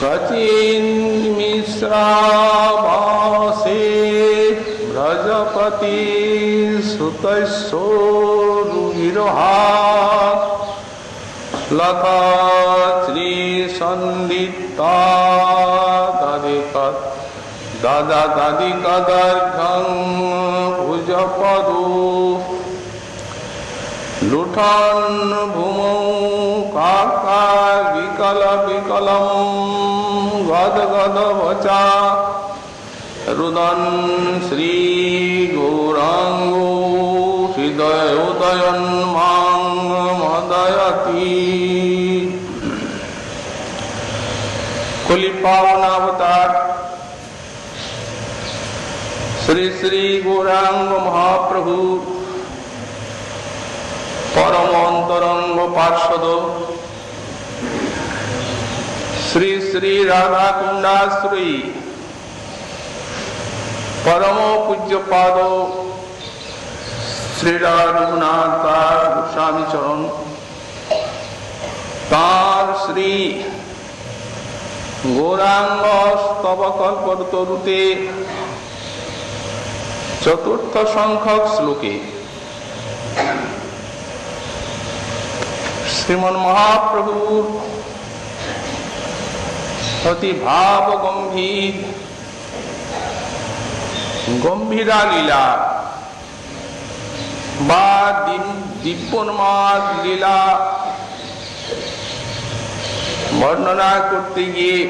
कचिन मिश्रावासे ब्रजपति सुतैसोरुविरोहात् लता श्री संदिता दादा दादी कदर्घं भुजपदो लुठन् भूमौ काका विकल विकलं गद गद वचा रुदन् श्री गौरांगो हृदय उदयन्मां मदयति। कलिपावनावतार श्री श्री गौरांग महाप्रभु परम अंतरंग पार्षद श्री श्री राधा कुंडाश्री परम पूज्यपाद श्री रघुनाथ गोस्वामी चरण तार श्री गौरांग स्तव कल्पतरुते चतुर्थ संख्यक श्लोके श्रीमन महाप्रभु अति भाव गंभीर गंभीरा लीला बा दिव्योन्माद लीला वर्णना करते गিয়ে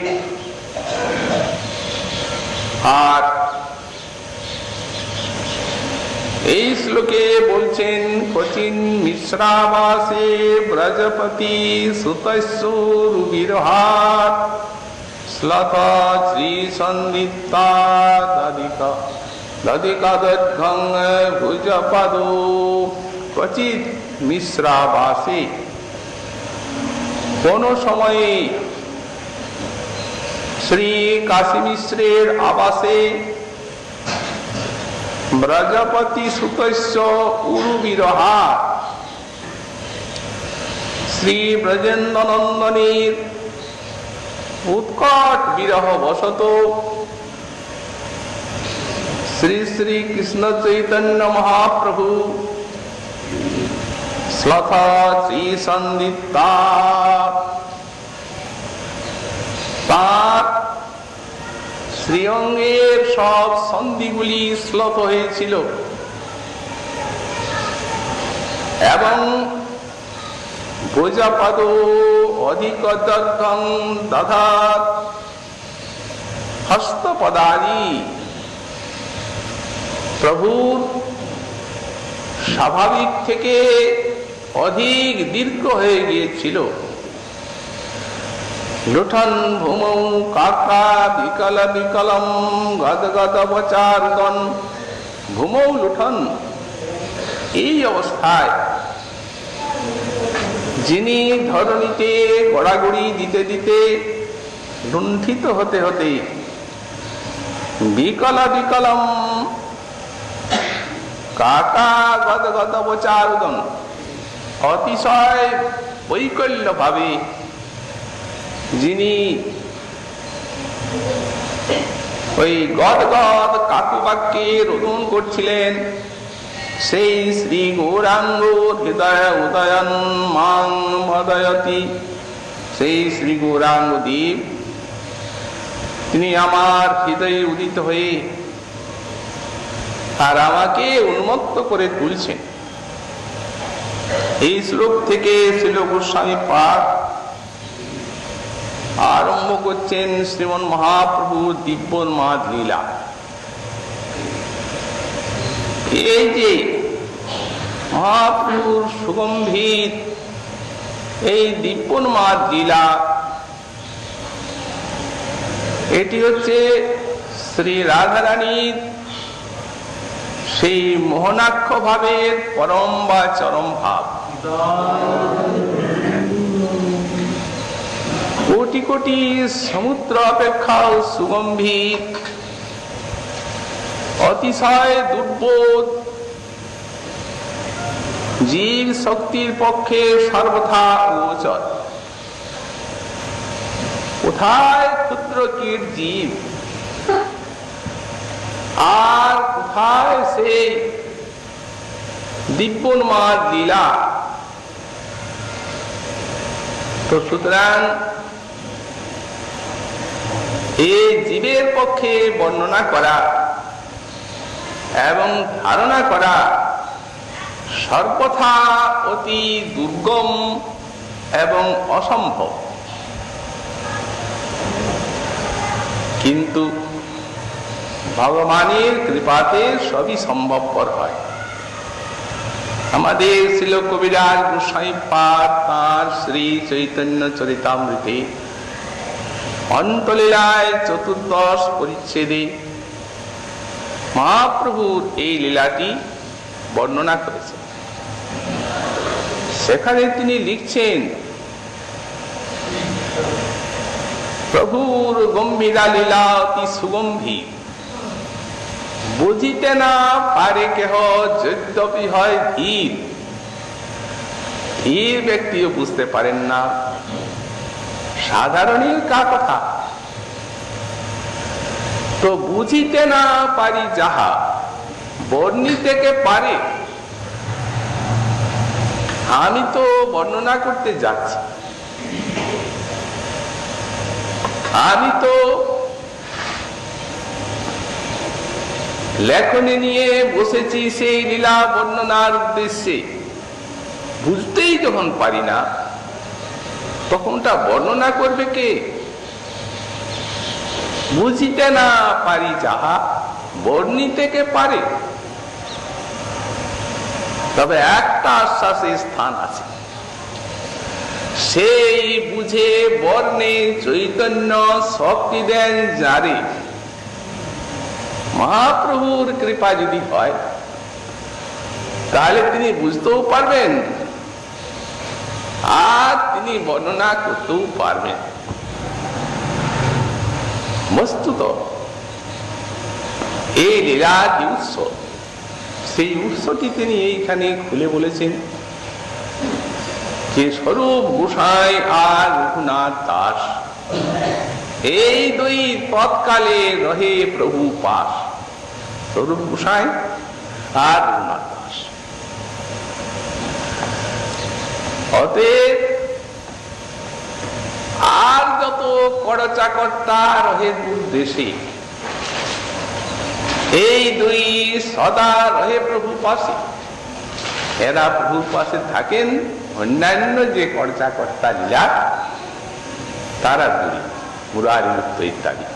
আর এই শ্লোকে বলছেন কচিন মিশ্রাবাসে ব্রজপতি সুতৈসোরুবিরহাৎ শ্লথা শ্রী সন্দিতা দাদিকা দাদিকা দর্ঘং ভুজপদো কচিত মিশ্রাবাসে কোন সময়ে শ্রী কাশী মিশ্রের আবাসে ব্রজপতি সুতৈস্য উরুবিরহাৎ শ্রী ব্রজেন্দ্র নন্দনের উৎকট বিরহ বশত শ্রী শ্রী কৃষ্ণ চৈতন্য মহাপ্রভু শ্লথা শ্রী সন্দিতা তার শ্রীঅঙ্গের সব সন্ধিগুলি শ্লথ হয়েছিল এবং ভুজপদ অধিক দর্ঘং দধাত হস্তপদাদি প্রভুর স্বাভাবিক থেকে অধিক দীর্ঘ হয়ে গিয়েছিল। লুঠন ভূমৌ কাকা বিকল বিকলম গদ গদ বচারুদন ভূমৌ লুঠন এই অবস্থায় যিনি ধরণীতে গড়াগড়ি দিতে দিতে লুণ্ঠিত হতে হতে বিকল বিকলম কাকা গদ গদ বচারুদন অতিশয় বৈকল্য ভাবে যিনি ওই গদ গদ কাকুবাক্যে রোদন করছিলেন সেই শ্রী গৌরাঙ্গ হৃদয় উদয়ন মাং মদয়তি সেই শ্রী গৌরাঙ্গ দেব তিনি আমার হৃদয়ে উদিত হয়ে আর আমাকে উন্মত্ত করে তুলছেন। এই শ্লোক থেকে শ্রীল গোস্বামী পাঠ আরম্ভ করছেন শ্রীমন মহাপ্রভু দিব্যোন্মাদ লীলা। এই যে মহাপ্রভুর সুগম্ভীর এই দিব্যোন্মাদ লীলা এটি হচ্ছে শ্রী রাধারানীর সেই মোহনাক্ষ ভাবের পরম বা চরম ভাব। কোটি কোটি সমুদ্র অপেক্ষাও সুগম্ভীর অতিশয় দুর্বোধ জীব শক্তির পক্ষে সর্বথা গোচর। কোথায় ক্ষুদ্র কীট জীব, আর কোথায় সেই দিব্যোন্মাদ লীলা। তো সুতরাং এই জীবের পক্ষে বর্ণনা করা এবং ধারণা করা সর্বথা অতি দুর্গম এবং অসম্ভব। কিন্তু ভগবানের কৃপাতে সবই সম্ভবপর হয়। আমাদের শ্রীল কবিরাজ গোসাইপাদ তাঁর শ্রী চৈতন্য চরিতামৃতে অন্তলীলায় চতুর্দশ পরিচ্ছেদে মহাপ্রভুর এই লীলাটি বর্ণনা করেছেন। সেখানে তিনি লিখছেন, প্রভুর গম্ভীরা লীলা অতি সুগম্ভীর, বুঝিতে না পারে কেহ যদ্যপি হয় ধীর। ধীর ব্যক্তিও বুঝতে পারেন না, সাধারণই কা কথা। তো বুঝিতে না পারি যাহা, বর্ণিতে কে পারে। আমি তো বর্ণনা করতে যাচ্ছি, আমি তো লেখনী নিয়ে বসেছি সেই লীলা বর্ণনার উদ্দেশ্যে। বুঝতেই যখন পারি না, তখনটা বর্ণনা করবে কে? বুঝিতে না পারি যাহা, বর্ণিতে কে পারে। তবে একটা আশ্বাসের স্থান আছে, সেই বুঝে বর্ণে চৈতন্য শক্তি দেন যারে। মহাপ্রভুর কৃপা যদি হয়, তাহলে তিনি বুঝতেও পারবেন আর তিনি বর্ণনা করতেও পারবেন। বস্তুত এই লীলার যে উৎস, সেই উৎসটি তিনি এইখানে খুলে বলেছেন যে স্বরূপ গোসাই আর রঘুনাথ দাস এই দুই তৎকালে রহে প্রভু পাশ। স্বরূপ গোসাই আর রঘুনাথ দাস। অতএব আর যত কড়চাকর্তা রহে দূর দেশে, এই দুই সদা রহে প্রভু পাশে। এরা প্রভুর পাশে থাকেন। অন্যান্য যে কর্তা লীলা তারা দূরে, মুরারি মুক্ত ইত্যাদি।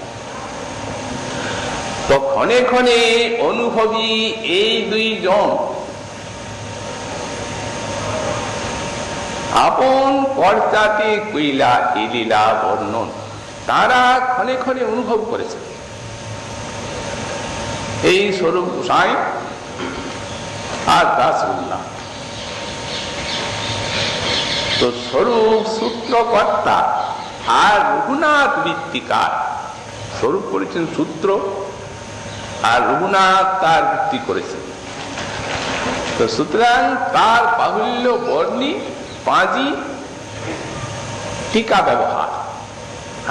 তো ক্ষণে ক্ষণে অনুভবী এই দুইজন আপন কর্তাতে কইলা এই লীলা বর্ণন, তারা ক্ষণে ক্ষণে অনুভব করেছে। এই স্বরূপ গোসাই আর দাসুল্লাহ। তো স্বরূপ সূত্রকর্তা আর রঘুনাথ বৃত্তিকার। স্বরূপ করেছেন সূত্র আর রঘুনাথ তার বৃত্তি করেছেন। তো সুতরাং তার বাহুল্য বর্ণী পাঁজি টিকা ব্যবহার,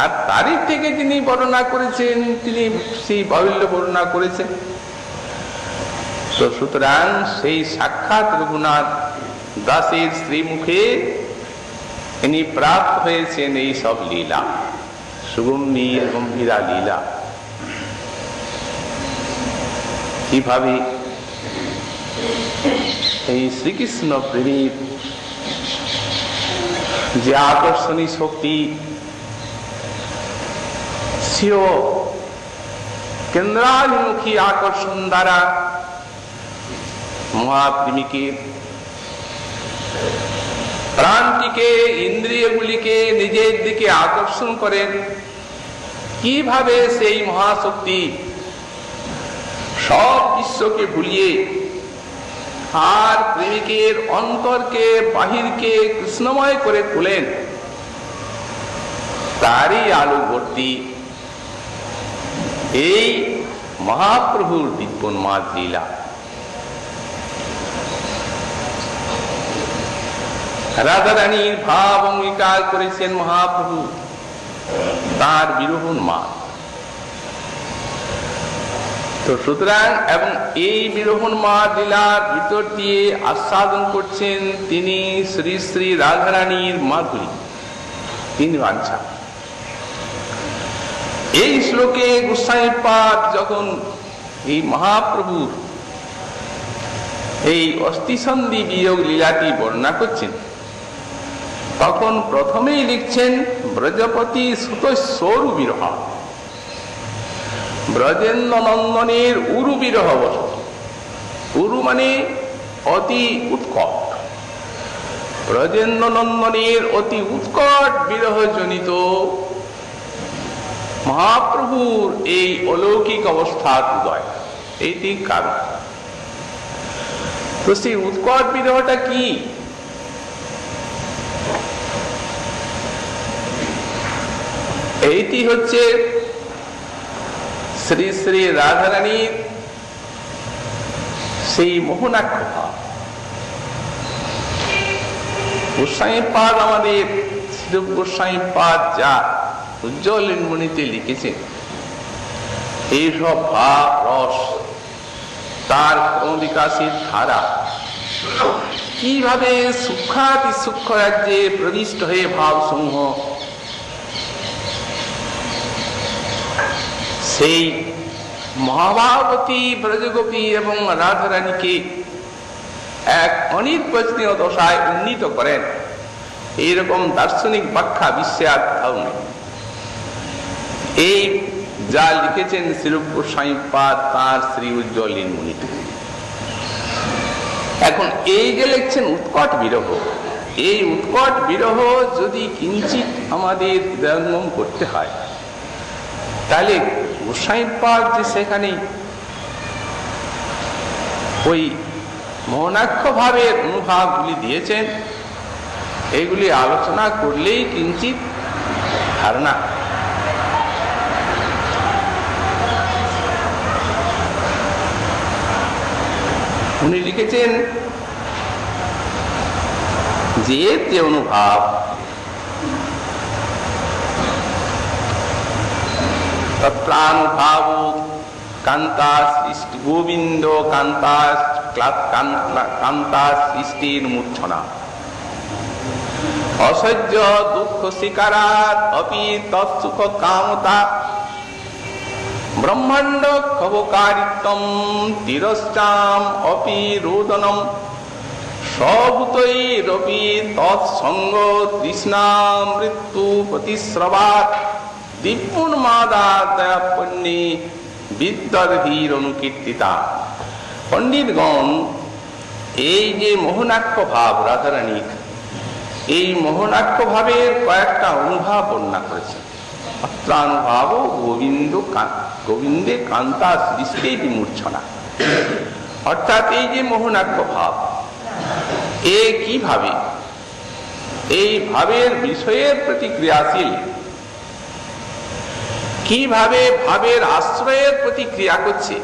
আর তারই থেকে যিনি বর্ণনা করেছেন, তিনি সেই বাহুল্য বর্ণনা করেছেন। তো সুতরাং সেই সাক্ষাৎ রঘুনাথ দাসের শ্রীমুখে ইনি প্রাপ্ত হয়েছেন এই সব লীলা, সুগম্ভীর গম্ভীরা লীলা। কিভাবে এই শ্রীকৃষ্ণ প্রেমের যে আকর্ষণী শক্তি স্বীয় কেন্দ্রাভিমুখী আকর্ষণ দ্বারা মহাপ্রেমিকের প্রাণটিকে, ইন্দ্রিয়গুলিকে নিজের দিকে আকর্ষণ করেন, কিভাবে সেই মহাশক্তি সব বিশ্বকে ভুলিয়ে আর প্রেমিকের অন্তরকে, বাহিরকে কৃষ্ণময় করে তোলেন, তারই আলোবর্তী এই মহাপ্রভুর দিব্যোন্মাদ লীলা। রাধারানীর ভাব অঙ্গীকার করেছেন মহাপ্রভু, তার বিরোহন মা। তো সুতরাং এবং এই বিরোহন মা লীলার ভিতর দিয়ে আস্বাদন করছেন তিনি শ্রী শ্রী রাধারানীর মাধুরী, তিনি বাঞ্ছা। এই শ্লোকে গোস্বামীপাদ যখন এই মহাপ্রভুর এই অস্থিসন্ধি বিয়োগ লীলাটি বর্ণনা করছেন, তখন প্রথমেই লিখছেন ব্রজপতি সুত সরু বিরহ, ব্রজেন্দ্র নন্দনের উরু বিরহ বসত। উরু মানে অতি উৎকট, ব্রজেন্দ্র নন্দনের অতি উৎকট বিরহ জনিত মহাপ্রভুর এই অলৌকিক অবস্থার উদয়, এইটি কারণ। তো সেই উৎকট বিরহটা কি? এইটি হচ্ছে শ্রী শ্রী রাধারানীর সেই মোহনাক্ষ ভাব। গোস্বামীপাদ আমাদের শ্রীরূপ গোস্বামীপাদ যা উজ্জ্বল লিঙ্গমণিতে লিখেছেন, এইসব ভাব রস, তার ক্রমবিকাশের ধারা কিভাবে সূক্ষ্মাতি সূক্ষ্ম রাজ্যে প্রবিষ্ট হয়ে ভাবসমূহ সেই মহাভাবতী ব্রজগোপী এবং রাধারানীকে এক অনির্বচনীয় দশায় উন্নীত করেন, এইরকম দার্শনিক ব্যাখ্যা বিশ্বে আর কোথাও নেই। এই যা লিখেছেন শ্রীরূপ গোস্বামীপাদ তাঁর শ্রী উজ্জ্বল লিঙ্গমণিতে। এখন এই যে লিখছেন উৎকট বিরহ, এই উৎকট বিরহ যদি কিঞ্চিত আমাদের হৃদয়ঙ্গম করতে হয়, তাহলে গোস্বামীপাদ যে সেখানে ওই মোহনাক্ষ ভাবের অনুভাবগুলি দিয়েছেন, এইগুলি আলোচনা করলেই কিঞ্চিত ধারণা। উনি লিখেছেন যে অনুভাব তত্রানুভাব কান্তা সৃষ্টি গোবিন্দ কান্তা সৃষ্টির মূর্ছনা অসহ্য দুঃখ শিকারাত অপি তৎসুখ কামতা ব্রহ্মাণ্ড খবকারিত্বম তিরশ্চাম অপি রোদনম সভূতৈরপি তৎসঙ্গ তৃষ্ণা মৃত্যু প্রতিশ্রবাত দিব্যুন্মাদাদয়াপন্নী বিদ্যাধীর অনুকীর্তিতা। পণ্ডিতগণ এই যে মোহনাক্ষ ভাব রাধারানীর, এই মোহনাক্ষ ভাবের কয়েকটা অনুভাব বর্ণনা করেছে। অত্রানুভাব গোবিন্দে কান্তা সৃষ্টি বিমূর্ছনা, অর্থাৎ এই যে মোহনাক্ষ ভাব, এ কিভাবে এই ভাবের বিষয়ের প্রতিক্রিয়াশীল, কিভাবে ভাবের আশ্রয়ের প্রতিক্রিয়া করছে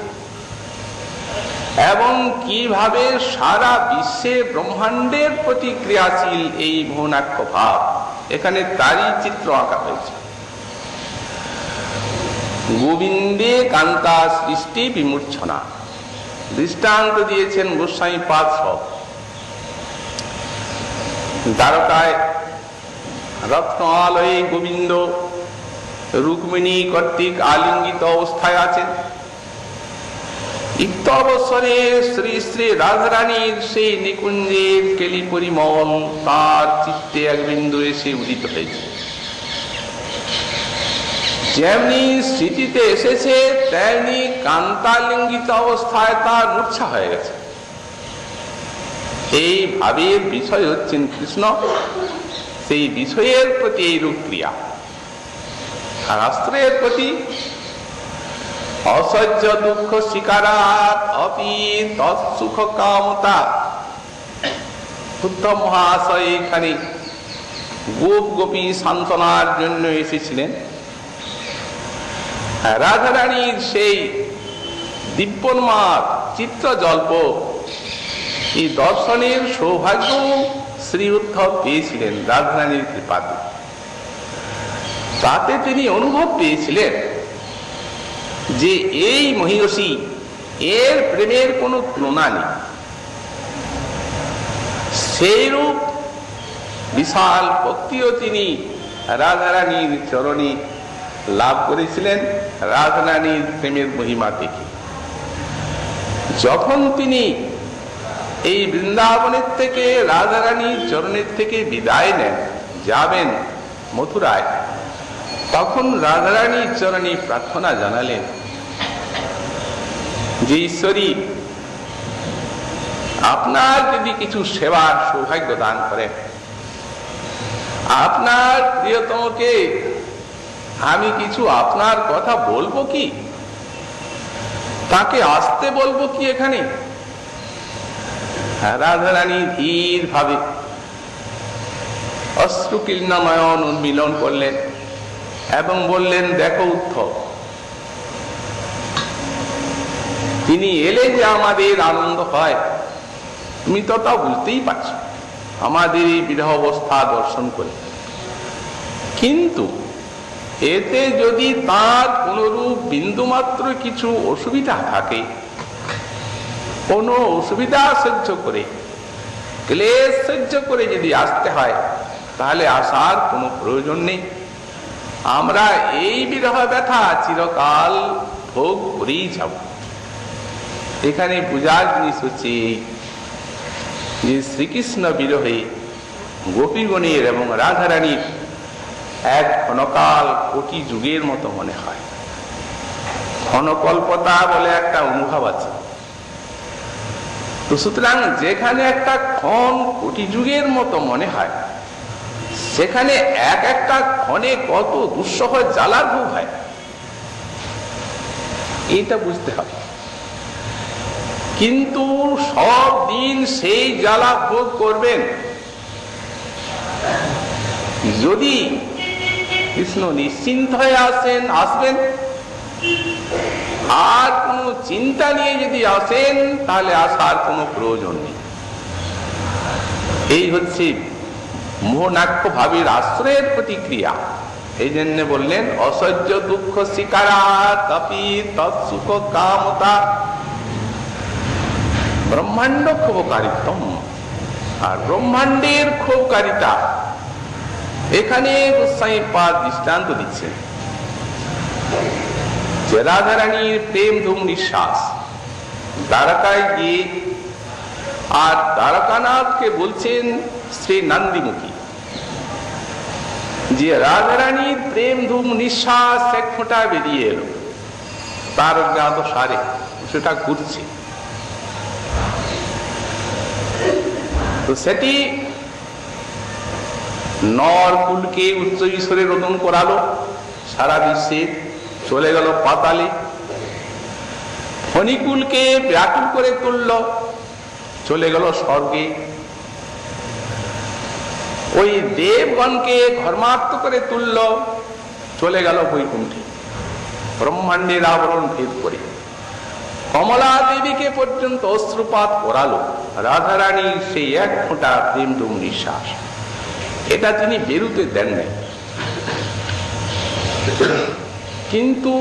এবং কিভাবে সারা বিশ্বে ব্রহ্মাণ্ডের প্রতিক্রিয়াশীল এই মোহনাক্ষ ভাব, এখানে তারই চিত্র আঁকা হয়েছে। গোবিন্দে কান্তা সৃষ্টি বিমূর্ছনা দৃষ্টান্ত দিয়েছেন গোস্বামীপাদ সব। দ্বারকায় রত্নালয়ে গোবিন্দ রুক্মিণী কর্তৃক আলিঙ্গিত অবস্থায় আছেন। ইত্য অবসরে শ্রী শ্রী রাধারানীর সেই নিকুঞ্জের কেলি পরিমল তার চিত্তে এক বিন্দু এসে উদিত হয়েছে। যেমনি স্মৃতিতে এসেছে তেমনি কান্তালিঙ্গিত অবস্থায় তার মূর্ছা হয়ে গেছে। এই ভাবের বিষয় হচ্ছেন কৃষ্ণ, সেই বিষয়ের প্রতি এই রূপ ক্রিয়া। শাস্ত্রের প্রতি অসহ্য দুঃখ শিকারাত অপি তৎসুখ কামতা। বুদ্ধ মহাশয় এখানে গোপ গোপী সান্ত্বনার জন্য এসেছিলেন। রাধারানীর সেই দিব্যন্মাদ চিত্রজল্প এই দর্শনের সৌভাগ্য শ্রী উদ্ধব পেয়েছিলেন রাধারানীর কৃপাতে। তাতে তিনি অনুভব পেয়েছিলেন যে এই মহিষী, এর প্রেমের কোনো তুলনা নেই। সেইরূপ বিশাল ভক্তিও তিনি রাধারানীর চরণে লাভ করেছিলেন রাধারানীর প্রেমের মহিমা থেকে। যখন তিনি এই বৃন্দাবনের থেকে রাধারানীর চরণের থেকে বিদায় নেন, যাবেন মথুরায়, তখন রাধারানীর চরণে প্রার্থনা জানালেন যে ঈশ্বরী, আপনার যদি কিছু সেবার সৌভাগ্য দান করেন, আপনার প্রিয়তমকে আমি কিছু আপনার কথা বলবো কি, তাকে আসতে বলবো কি এখানে? রাধারানী ধীর ভাবে অশ্রুকীর্ণাময়ন উন্মিলন করলেন এবং বললেন, দেখো উদ্ধব, তিনি এলে যে আমাদের আনন্দ হয় তুমি তো তা বুঝতেই পারছো আমাদের এই বিরহ অবস্থা দর্শন করে, কিন্তু এতে যদি তার কোনরূপ বিন্দুমাত্র কিছু অসুবিধা থাকে, কোনো অসুবিধা সহ্য করে, ক্লেশ সহ্য করে যদি আসতে হয়, তাহলে আসার কোনো প্রয়োজন নেই। আমরা এই বিরহ ব্যথা চিরকাল ভোগ করেই যাব। এখানে পূজার জিনিস হচ্ছে যে শ্রীকৃষ্ণ বিরহে গোপীগণের এবং রাধারানীর এক ক্ষণকাল কোটি যুগের মতো মনে হয়। ক্ষণকল্পতা বলে একটা অনুভব আছে। তো সুতরাং যেখানে একটা ক্ষণ কোটি যুগের মতো মনে হয়, সেখানে এক একটা ক্ষণে কত দুঃসহ জ্বালার ভোগ হয়, এইটা বুঝতে হবে। কিন্তু সব দিন সেই জ্বালা ভোগ করবেন যদি কৃষ্ণ নিশ্চিন্ত হয়ে আসবেন, আর কোন চিন্তা নিয়ে যদি আসেন, তাহলে আসার কোনো প্রয়োজন নেই। এই হচ্ছে মোহনাক্ষ ভাবের আশ্রয়ের প্রতিক্রিয়া। এই জন্য বললেন, অসহ্য দুঃখ শিকারা তপি তৎসুখ কামতা ব্রহ্মাণ্ড ক্ষোভকারিতম। আর ব্রহ্মাণ্ডের ক্ষোভকারিতা এখানে গোস্বামী পাদ দৃষ্টান্ত দিচ্ছেন যে রাধারানীর প্রেম ধুম নিঃশ্বাস দ্বারকায় গিয়ে, আর দ্বারকানাথকে বলছেন শ্রী নন্দীমুখী যে রাধারানীর প্রেম ধুম নিঃশ্বাস এক ফোঁটা বেরিয়ে এলো, তার অজ্ঞাত সারে সেটা ঘুরছে। তো সেটি নরকুলকে উচ্চ ঈশ্বরে রোদন করালো, সারা বিশ্বে চলে গেল পাতালে। ফণিকুলকে ব্যাকুল করে তুলল, চলে গেল স্বর্গে। ওই দেবগণকে ধর্মার্থ করে তুলল, চলে গেল বৈকুণ্ঠে, ব্রহ্মাণ্ডের আবরণ ভেদ করে। কমলা দেবীকে পর্যন্ত অশ্রুপাত করালো রাধারানীর সেই এক ফোঁটা প্রেম ধুম নিঃশ্বাস। এটা তিনি বেরুতে দেন নাই, কিন্তু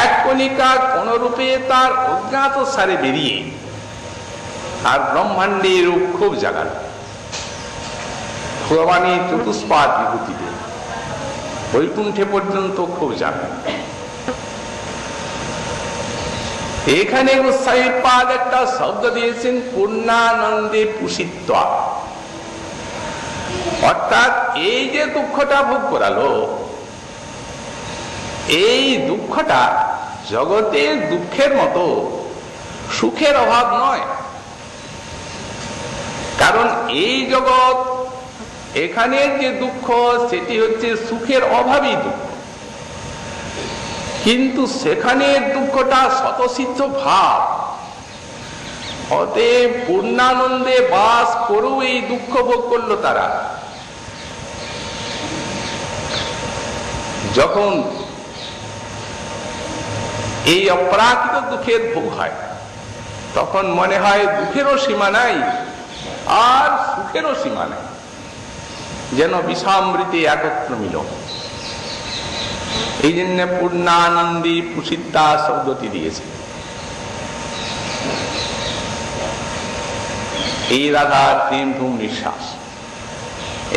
এক কণিকা কোন রূপে তার অজ্ঞাত সারে বেরিয়ে আর ব্রহ্মাণ্ডের খুব জাগাল ভগবানের চতুষ্পাদ বিভূতিতে বৈকুণ্ঠে পর্যন্ত খুব জাগাল। এখানে গোস্বামী পাদ একটা শব্দ দিয়েছেন, পূর্ণানন্দে পুষিত্বা। অর্থাৎ এই যে দুঃখটা ভোগ করালো, এই দুঃখটা জগতের দুঃখের মতো সুখের অভাব নয়। কারণ এই জগৎ, এখানের যে দুঃখ, সেটি হচ্ছে সুখের অভাবই দুঃখ, কিন্তু সেখানের দুঃখটা স্বতঃসিদ্ধ ভাব। অতএব পূর্ণানন্দে বাস করেও এই দুঃখ ভোগ করলো তারা। যখন এই অপ্রাকৃত দুঃখের ভোগ হয়, তখন মনে হয় দুঃখেরও সীমা নাই আর সুখেরও সীমা নাই, যেন বিষামৃতে একত্র মিলন। এই জন্য পূর্ণানন্দী পুষিতা শব্দটি দিয়েছে। এই রাধার প্রেম ধুম নিঃশ্বাস।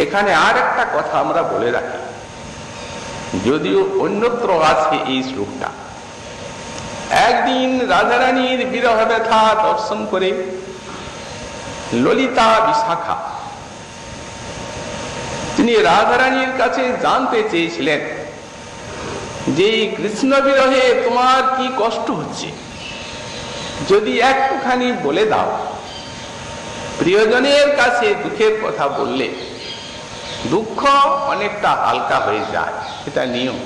এখানে আর একটা কথা আমরা বলে রাখি, যদিও অন্যত্র আছে এই শ্লোকটা। একদিন রাধারানীর বিরহ ব্যথা দর্শন করে ললিতা বিশাখা তিনি রাধারানীর কাছে জানতে চেয়েছিলেন যে কৃষ্ণ বিরহে তোমার কি কষ্ট হচ্ছে, যদি একটুখানি বলে দাও। প্রিয়জনের কাছে দুঃখের কথা বললে দুঃখ অনেকটা হালকা হয়ে যায়, এটা নিয়ম।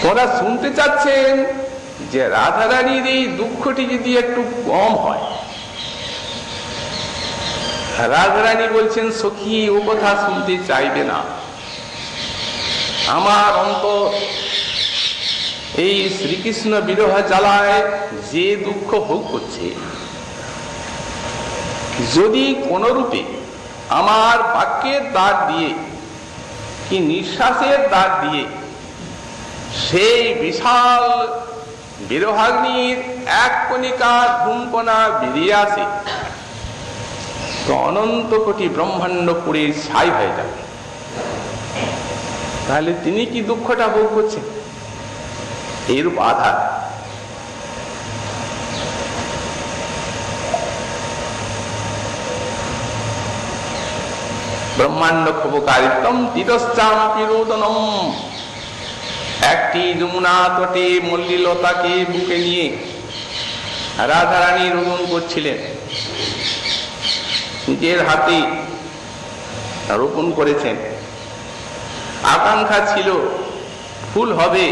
ওরা শুনতে চাচ্ছেন যে রাধারানীর এই দুঃখটি যদি একটু কম হয়। রাধারানী বলছেন, সখী ও কথা শুনতে চাইবে না, আমার অন্তর এই শ্রীকৃষ্ণ বিরহ জ্বালায় যে দুঃখ ভোগ করছে, যদি কোন রূপে আমার বাক্যের দ্বার দিয়ে কি নিঃশ্বাসের দ্বার দিয়ে সেই বিশাল বিরহাগ্নির এক কণিকা ধূমকণা বেরিয়ে আসে, তো অনন্ত কোটি ব্রহ্মাণ্ড পুড়ে ছাই হয়ে যাবে। তাহলে তিনি কি দুঃখটা ভোগ করছেন? এরূপ আধার। ব্রহ্মাণ্ড ক্ষোভকারিতম তিরশ্চামপি রোদনম। একটি যমুনা তটে মল্লিলতাকে বুকে নিয়ে রাধারানী রোদন করছিলেন। নিজের হাতে রোপণ করেছেন, আকাঙ্ক্ষা ছিল ফুল হবে,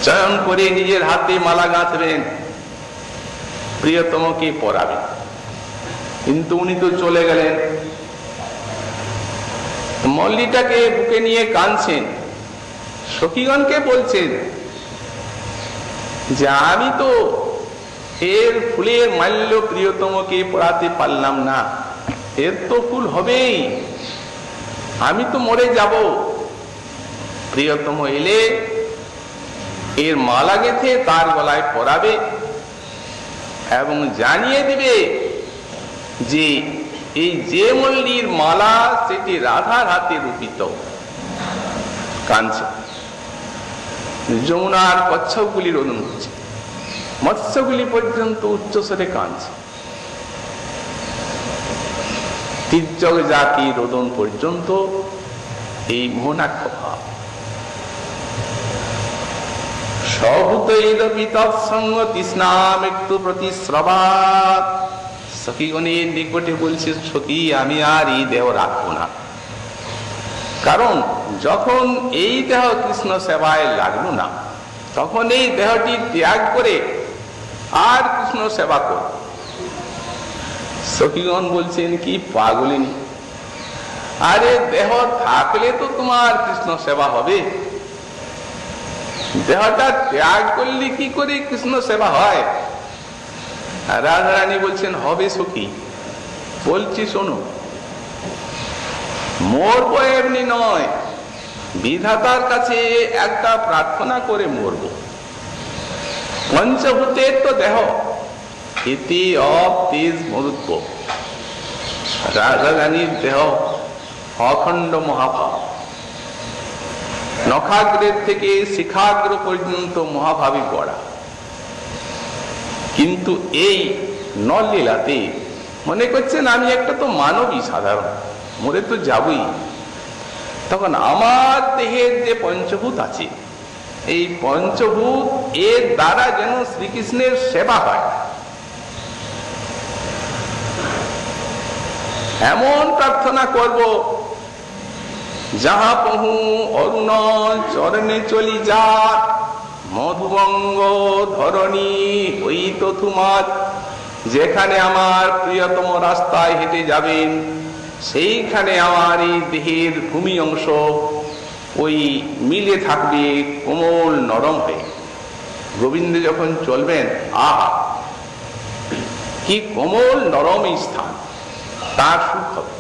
চয়ন করে নিজের হাতে মালা গাঁথবেন, প্রিয়তমকে পরাবেন। কিন্তু উনি তো চলে গেলেন। মল্লিটাকে বুকে নিয়ে কাঁদছেন, সখীগণকে বলছেন যে আমি তো এর ফুলের মাল্য প্রিয়তমকে পরাতে পারলাম না, এর তো ফুল হবেই, আমি তো মরে যাব। প্রিয়তম এলে এর মালা গেঁথে তার গলায় পরাবে এবং জানিয়ে দিবে যে এই যে মল্লির মালা সেটি রাধার হাতে রূপিত। কাঁদছে, যমুনার কচ্ছপগুলি রোদন হচ্ছে, মৎস্যগুলি পর্যন্ত উচ্চস্বরে কাঁদছে, তির্যক জাতি রোদন পর্যন্ত এই মোহনাক্ষ ভাব। সভূতৈরপি তৎসঙ্গ তৃষ্ণা মৃত্যু প্রতিশ্রবাৎ। সখীগণের নিকটে বলছে, সখী আমি আর এই দেহ রাখবো না, কারণ যখন এই দেহ কৃষ্ণ সেবায় লাগলো না, তখন এই দেহটি ত্যাগ করে আর কৃষ্ণ সেবা কর। সখীগণ বলছেন, কি পাগলিনী, আরে দেহ থাকলে তো তোমার কৃষ্ণ সেবা হবে, দেহটা ত্যাগ করলে কি করে কৃষ্ণ সেবা হয়? রাধারানী বলছেন, হবে সখী, বলছি শোনো, মরবো এমনি নয়, বিধাতার কাছে একটা প্রার্থনা করে মরবো। পঞ্চভূতের তো দেহ, ইতি অপ তেজ মরুত্ব। রাধারানীর দেহ অখণ্ড মহাভাব, নখাগ্রের থেকে শিখাগ্র পর্যন্ত মহাভাবী গড়া। কিন্তু এই নলীলাতে মনে করছেন আমি একটা তো মানবী, সাধারণ, মরে তো যাবই। তখন আমার দেহের যে পঞ্চভূত আছে, এই পঞ্চভূত এর দ্বারা যেন শ্রীকৃষ্ণের সেবা হয়, এমন প্রার্থনা করব যাহা পহু অরুণ চরণে চলি যাত, মধুবঙ্গ ধরণী ওই তো তোমার। যেখানে আমার প্রিয়তম রাস্তায় হেঁটে যাবেন, সেইখানে আমার এই দেহের ভূমি অংশ ওই মিলে থাকবে কোমল নরম হয়ে। গোবিন্দ যখন চলবেন, আহা কি কোমল নরম এই স্থান, তার সুখ হবে।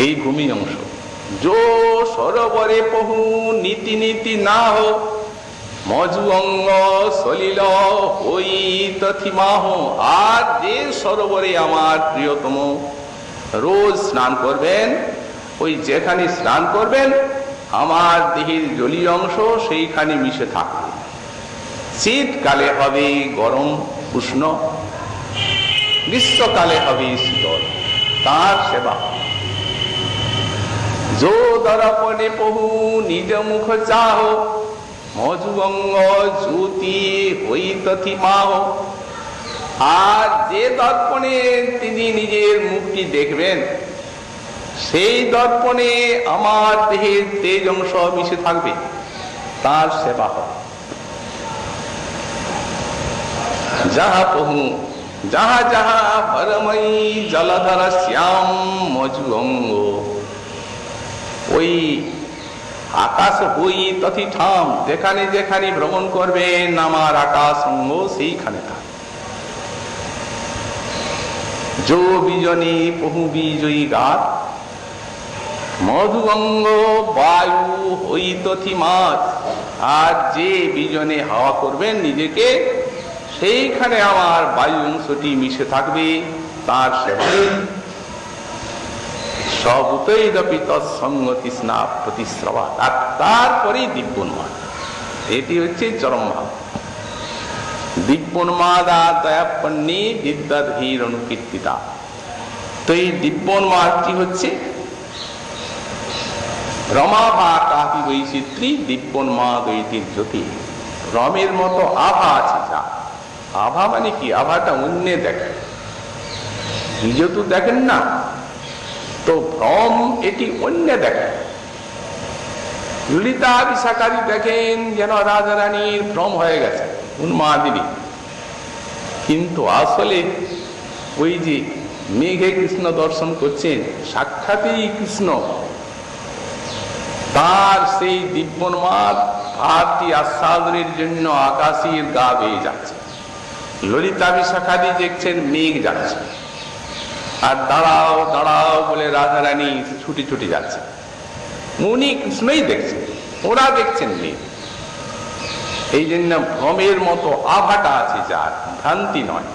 এই ভূমি অংশ। যো সরোবরে পহু নীতি নীতি না হো, মজু অঙ্গ সলিল ওই তথিমাহ। আর যে সরোবরে আমার প্রিয়তম রোজ স্নান করবেন, ওই যেখানে স্নান করবেন আমার দেহের জলীয় অংশ সেইখানে মিশে থাকবে। শীতকালে হবে গরম উষ্ণ, গ্রীষ্মকালে হবে শীতল, তার সেবা। যো দর্পণে পহু নিজ মুখ চাহ, মজু অঙ্গ জ্যোতি হই তথিমাহ। আর যে দর্পণে তিনি নিজের মুখটি দেখবেন, সেই দর্পণে আমার দেহের তেজ অংশ মিশে থাকবে, তার সেবা হবে। যাহা পহু যাহা যাহা ভরময়ী জলধর শ্যাম মজু অঙ্গ। ওই আকাশ হই তথি ঠাম, যেখানে যেখানে ভ্রমণ করবেন আমার আকাশ অঙ্গ সেইখানে থাক। যো বিজনে পহু বিজয়ী গাত, মধু অঙ্গ বায়ু হই তথি মাত। আর যে বিজনে হাওয়া করবেন নিজেকে, সেইখানে আমার বায়ু অংশটি মিশে থাকবে, তার সেবা। সবুতৈরপি তৎসঙ্গ তৃষ্ণা প্রতিশ্রবা। আর তারপরে দিব্যোন্মাদ, এটি হচ্ছে চরম ভাব। দিব্যোন্মাদা দয়াপন্নী বিদ্যাধীর অনুকীর্তিতা। তো এই দিব্যোন্মাদটি হচ্ছে রমা বা কাপি বৈচিত্রী দিব্যোন্মাদ জ্যোতি। রমের মতো আভা আছে যা। আভা মানে কি? আভাটা অন্যে দেখে, নিজে তো দেখেন না, তো ভ্রম এটি অন্য দেখে। ললিতা বিশাখারী দেখেন যেন রাজারানীর ভ্রম হয়ে গেছে, উন্মাদিনী। কিন্তু আসলে ওই যে মেঘে কৃষ্ণ দর্শন করছেন, সাক্ষাৎই কৃষ্ণ, তার সেই দিব্যোন্মাদ ভাবটি আস্বাদনের জন্য আকাশের গা বেয়ে যাচ্ছে। ললিতা বিশাখাদি দেখছেন মেঘ যাচ্ছে, আর দাঁড়াও দাঁড়াও বলে রাধারানী ছুটি ছুটি যাচ্ছে। উনি কৃষ্ণই দেখছেন, ওরা দেখছেন মেঘ। এই জন্য ভ্রমের মতো আভাটা আছে যার, ভ্রান্তি নয়,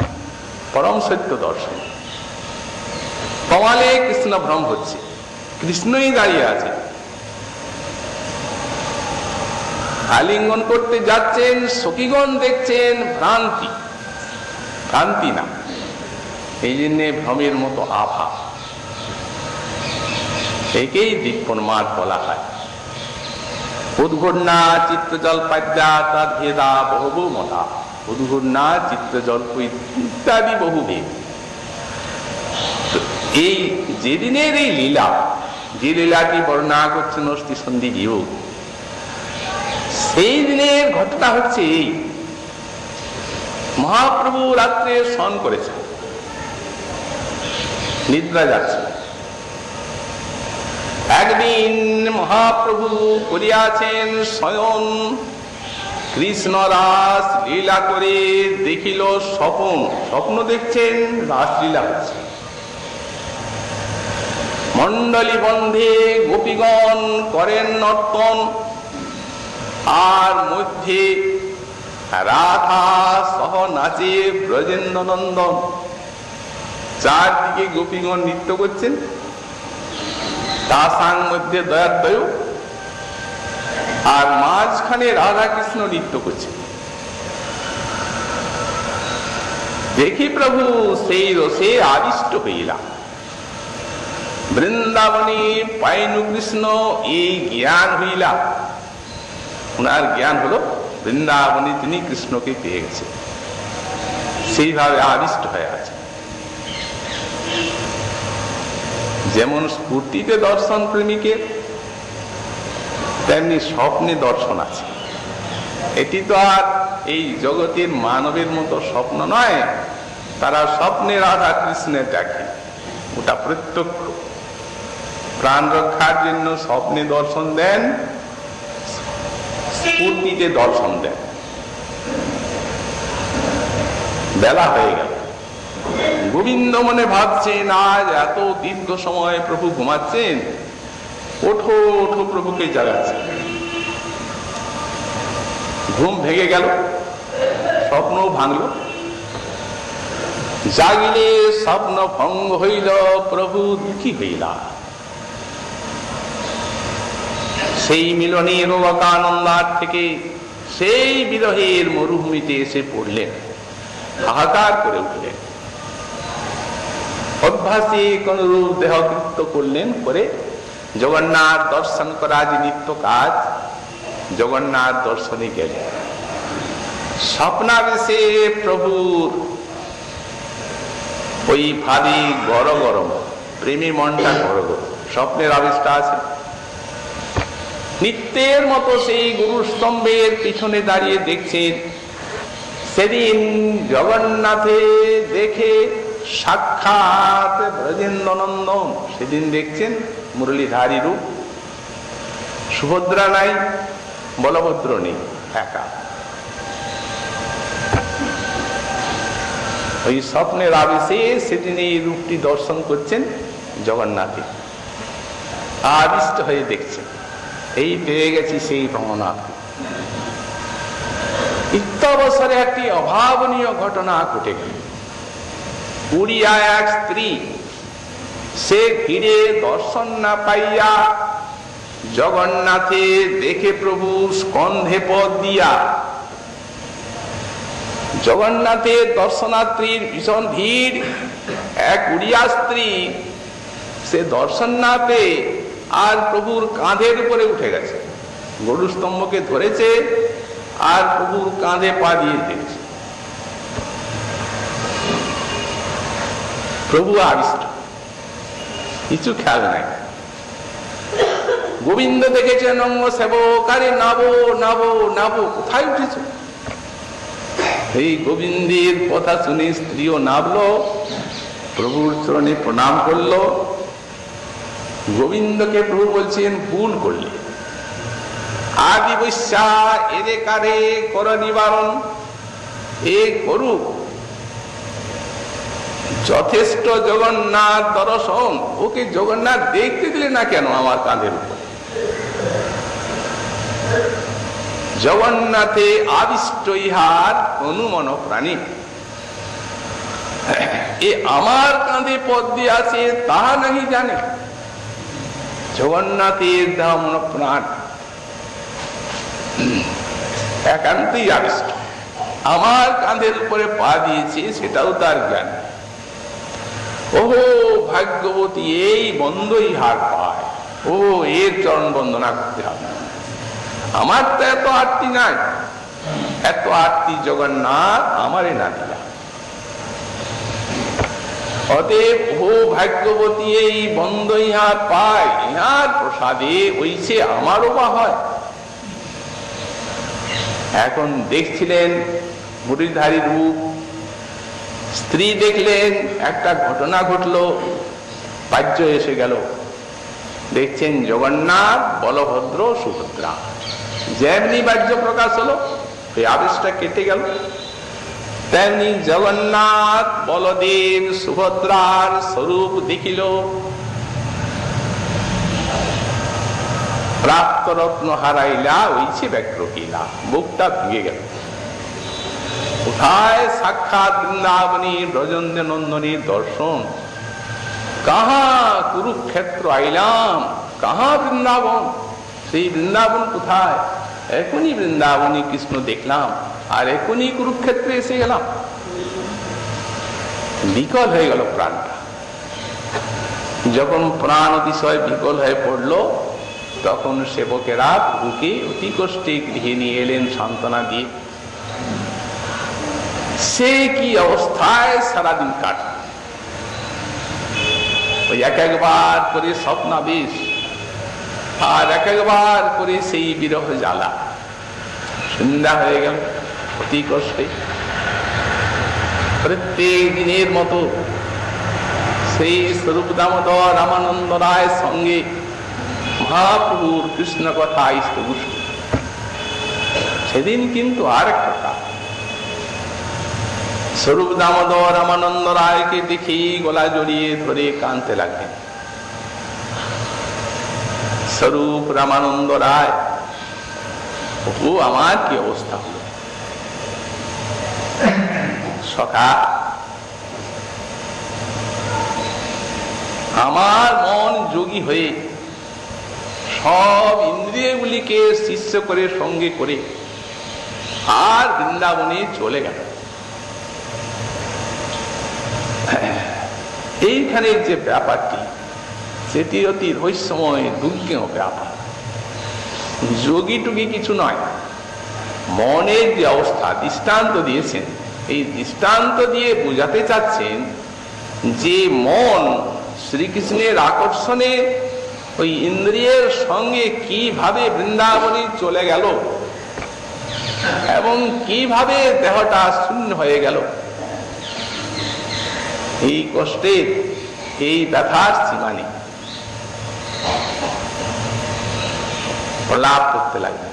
পরম সত্য দর্শন। কমালে কৃষ্ণ ভ্রম হচ্ছে, কৃষ্ণই দাঁড়িয়ে আছে। আলিঙ্গন করতে যাচ্ছেন, সখীগণ দেখছেন, ভ্রান্তি, ভ্রান্তি না। এই জন্যে ভ্রমের মতো আভা, একেই দিব্যোন্মাদ বলা হয়। উদ্ঘূর্ণা চিত্তজল পাদ্যা তার ভেদা বহু মতা। উদ্ঘূর্ণা চিত্তজল ইত্যাদি বহু ভেদ। এই যেদিনের এই লীলা, যে লীলাটি বর্ণনা করছেন অস্থি সন্ধি বিয়োগ, সেই দিনের ঘটনা হচ্ছে এই। মহাপ্রভু রাত্রে শয়ন করেছেন, নিদ্রা যাচ্ছে। একদিন মহাপ্রভু করিয়াছেন শয়ন, কৃষ্ণ রাস লীলা করে দেখিল স্বপন। স্বপ্ন দেখছেন, রাসলীলা হচ্ছে। মণ্ডলী বন্ধে গোপীগণ করেন নর্তন, আর মধ্যে রাধা সহ নাচে ব্রজেন্দ্র নন্দন। চারদিকে গোপীগণ নৃত্য করছেন, তার মধ্যে দয়াদ্বয়, আর মাঝখানে রাধা কৃষ্ণ নৃত্য করছেন। দেখি প্রভু সেই রসে আবিষ্ট হইলা। বৃন্দাবনে পাইনু কৃষ্ণ, এই জ্ঞান হইলা। ওনার জ্ঞান হলো বৃন্দাবনে তিনি কৃষ্ণকে পেয়ে গেছে, সেইভাবে আবিষ্ট হয়ে আছে। যেমন স্ফূর্তিতে দর্শন প্রেমিকের, তেমনি স্বপ্নে দর্শন আছে। এটি তো আর এই জগতের মানবের মতো স্বপ্ন নয়, তারা স্বপ্নে রাধা কৃষ্ণের দেখে, ওটা প্রত্যক্ষ। প্রাণ রক্ষার জন্য স্বপ্নে দর্শন দেন, স্ফূর্তিতে দর্শন দেন। বেলা হয়ে গেল, গোবিন্দ মনে ভাবছেন আজ এত দীর্ঘ সময় প্রভু ঘুমাচ্ছেন, ওঠো ওঠো, প্রভুকে জাগাচ্ছে। ঘুম ভেঙে গেল, স্বপ্ন ভাঙল। জাগিলে স্বপ্ন ভঙ্গ হইল, প্রভু দুঃখী হইলা। সেই মিলনের লোকানন্দার থেকে সেই বিরহের মরুভূমিতে এসে পড়লেন, হাহাকার করে উঠলেন। অভ্যাসে কোন রূপ দেহকৃত্য করলেন, করে জগন্নাথ দর্শন করা যে নিত্য কাজ, জগন্নাথ দর্শনে গেলেন। স্বপ্নাবেশে প্রভুর ওই ভারী গরম প্রেমী মনটা গরম, স্বপ্নের আবেশটা আছে। নিত্যের মতো সেই গুরুস্তম্ভের পিছনে দাঁড়িয়ে দেখছেন। সেদিন জগন্নাথে দেখে সাক্ষাৎ ব্রজেন্দ্রনন্দন, সেদিন দেখছেন মুরলীধারী রূপ। সুভদ্রা নাই, বলভদ্র নেই, একা। ওই স্বপ্নের আবেশে সেদিন এই রূপটি দর্শন করছেন জগন্নাথে, আবিষ্ট হয়ে দেখছেন, এই পেয়ে গেছি সেই ভ্রমণাথ। ইত্যবসরে একটি অভাবনীয় ঘটনা ঘটে গেল। উড়িয়া এক স্ত্রী, সে ভিড়ে দর্শন না পাইয়া জগন্নাথে দেখে প্রভু স্কন্ধে পদ দিয়া। জগন্নাথের দর্শনার্থীর ভীষণ ভিড়, এক উড়িয়া স্ত্রী সে দর্শন না পেয়ে আর প্রভুর কাঁধের উপরে উঠে গেছে, গরুস্তম্ভকে ধরেছে আর প্রভুর কাঁধে পা দিয়ে দিয়েছে। প্রভু আবিষ্ট, কিছু খেয়াল নাই। গোবিন্দ দেখেছেন অঙ্গ সেবক, আরে নাবো নাবো নাবো, কোথায় উঠেছ? এই গোবিন্দের কথা শুনে স্ত্রীও নাবলো, প্রভুর চরণে প্রণাম করলো। গোবিন্দকে প্রভু বলছেন, ভুল করলে, আদি বৈশ্যা এরে কারে কর নিবারণ, এ করুক যথেষ্ট জগন্নাথ দর্শন। ওকে জগন্নাথ দেখতে দিলে না কেন আমার কাঁধের উপর? জগন্নাথে আবিষ্ট ইহার অনুমন প্রাণী, এ আমার কাঁধে পদ দিয়ে আছে তাহা নাহি জানে। জগন্নাথের দেহ মন প্রাণ একান্তই আবিষ্ট, আমার কাঁধের উপরে পা দিয়েছে সেটাও তার জ্ঞান। ওহো ভাগ্যবতী, এই বন্ধ ইহার পায়, ও এর চরণ বন্দনা করতে হবে। আমার তো এত আরতি নাই, এত আরতি জগন্নাথ আমারে না দিলা। অতএব ও ভাগ্যবতী, এই বন্ধ ইহার পায়, ইহার প্রসাদে ওইছে আমারও বা হয়। এখন দেখছিলেন মুরলীধারী রূপ, স্ত্রী দেখলেন, একটা ঘটনা ঘটলো, বাহ্য এসে গেল। দেখছেন জগন্নাথ, বলভদ্র, সুভদ্রা, যেমনি বাহ্য প্রকাশ হলো, এই আবেশটা কেটে গেল। তেমনি জগন্নাথ, বলদেব, সুভদ্রার স্বরূপ দেখিল। প্রাপ্ত রত্ন হারাইলা, ওইছে ব্যক্র কিলা, বুকটা ভেঙে গেল। কোথায় সাক্ষাৎ বৃন্দাবনী ব্রজেন্দ্র নন্দনীর দর্শন, কাহা কুরুক্ষেত্র আইলাম, কাহা বৃন্দাবন, সেই বৃন্দাবন কোথায়? এখনই বৃন্দাবনী কৃষ্ণ দেখলাম, আর এখনই কুরুক্ষেত্রে এসে গেলাম। বিকল হয়ে গেল প্রাণটা। যখন প্রাণ অতিশয় বিকল হয়ে পড়লো, তখন সেবকেরা প্রভুকে অতি কষ্টে গৃহে নিয়ে এলেন সান্ত্বনা দিয়ে। সে কি অবস্থায় সারাদিন কাটে, ওই এক একবার করে স্বপ্নাবেশ, আর এক একবার করে সেই বিরহ জ্বালা। সন্ধ্যা হয়ে গেল, অতি কষ্টে প্রত্যেক দিনের মতো সেই স্বরূপ দামোদর রামানন্দ রায়ের সঙ্গে মহাপ্রভুর কৃষ্ণ কথা ইষ্টগুষ্টি। সেদিন কিন্তু আর এক কথা, স্বরূপ দামোদর রামানন্দ রায়কে দেখি গলা জড়িয়ে ধরে কাঁদতে লাগলেন। স্বরূপ রামানন্দ রায়, ও আমার কি অবস্থা হলো। সখা, আমার মন যোগী হয়ে সব ইন্দ্রিয়গুলিকে শিষ্য করে সঙ্গে করে আর বৃন্দাবনে চলে গেল। এইখানে যে ব্যাপারটি, সেটি অতি রহস্যময় দুর্গেয় ব্যাপার। যোগী টুগী কিছু নয়, মনের যে অবস্থা দৃষ্টান্ত দিয়েছেন, এই দৃষ্টান্ত দিয়ে বোঝাতে চাচ্ছেন যে মন শ্রীকৃষ্ণের আকর্ষণে ওই ইন্দ্রিয়ের সঙ্গে কিভাবে বৃন্দাবনে চলে গেল এবং কিভাবে দেহটা শূন্য হয়ে গেল। এই কষ্টের, এই ব্যথার সীমা নেই। প্রলাপ করতে লাগবে।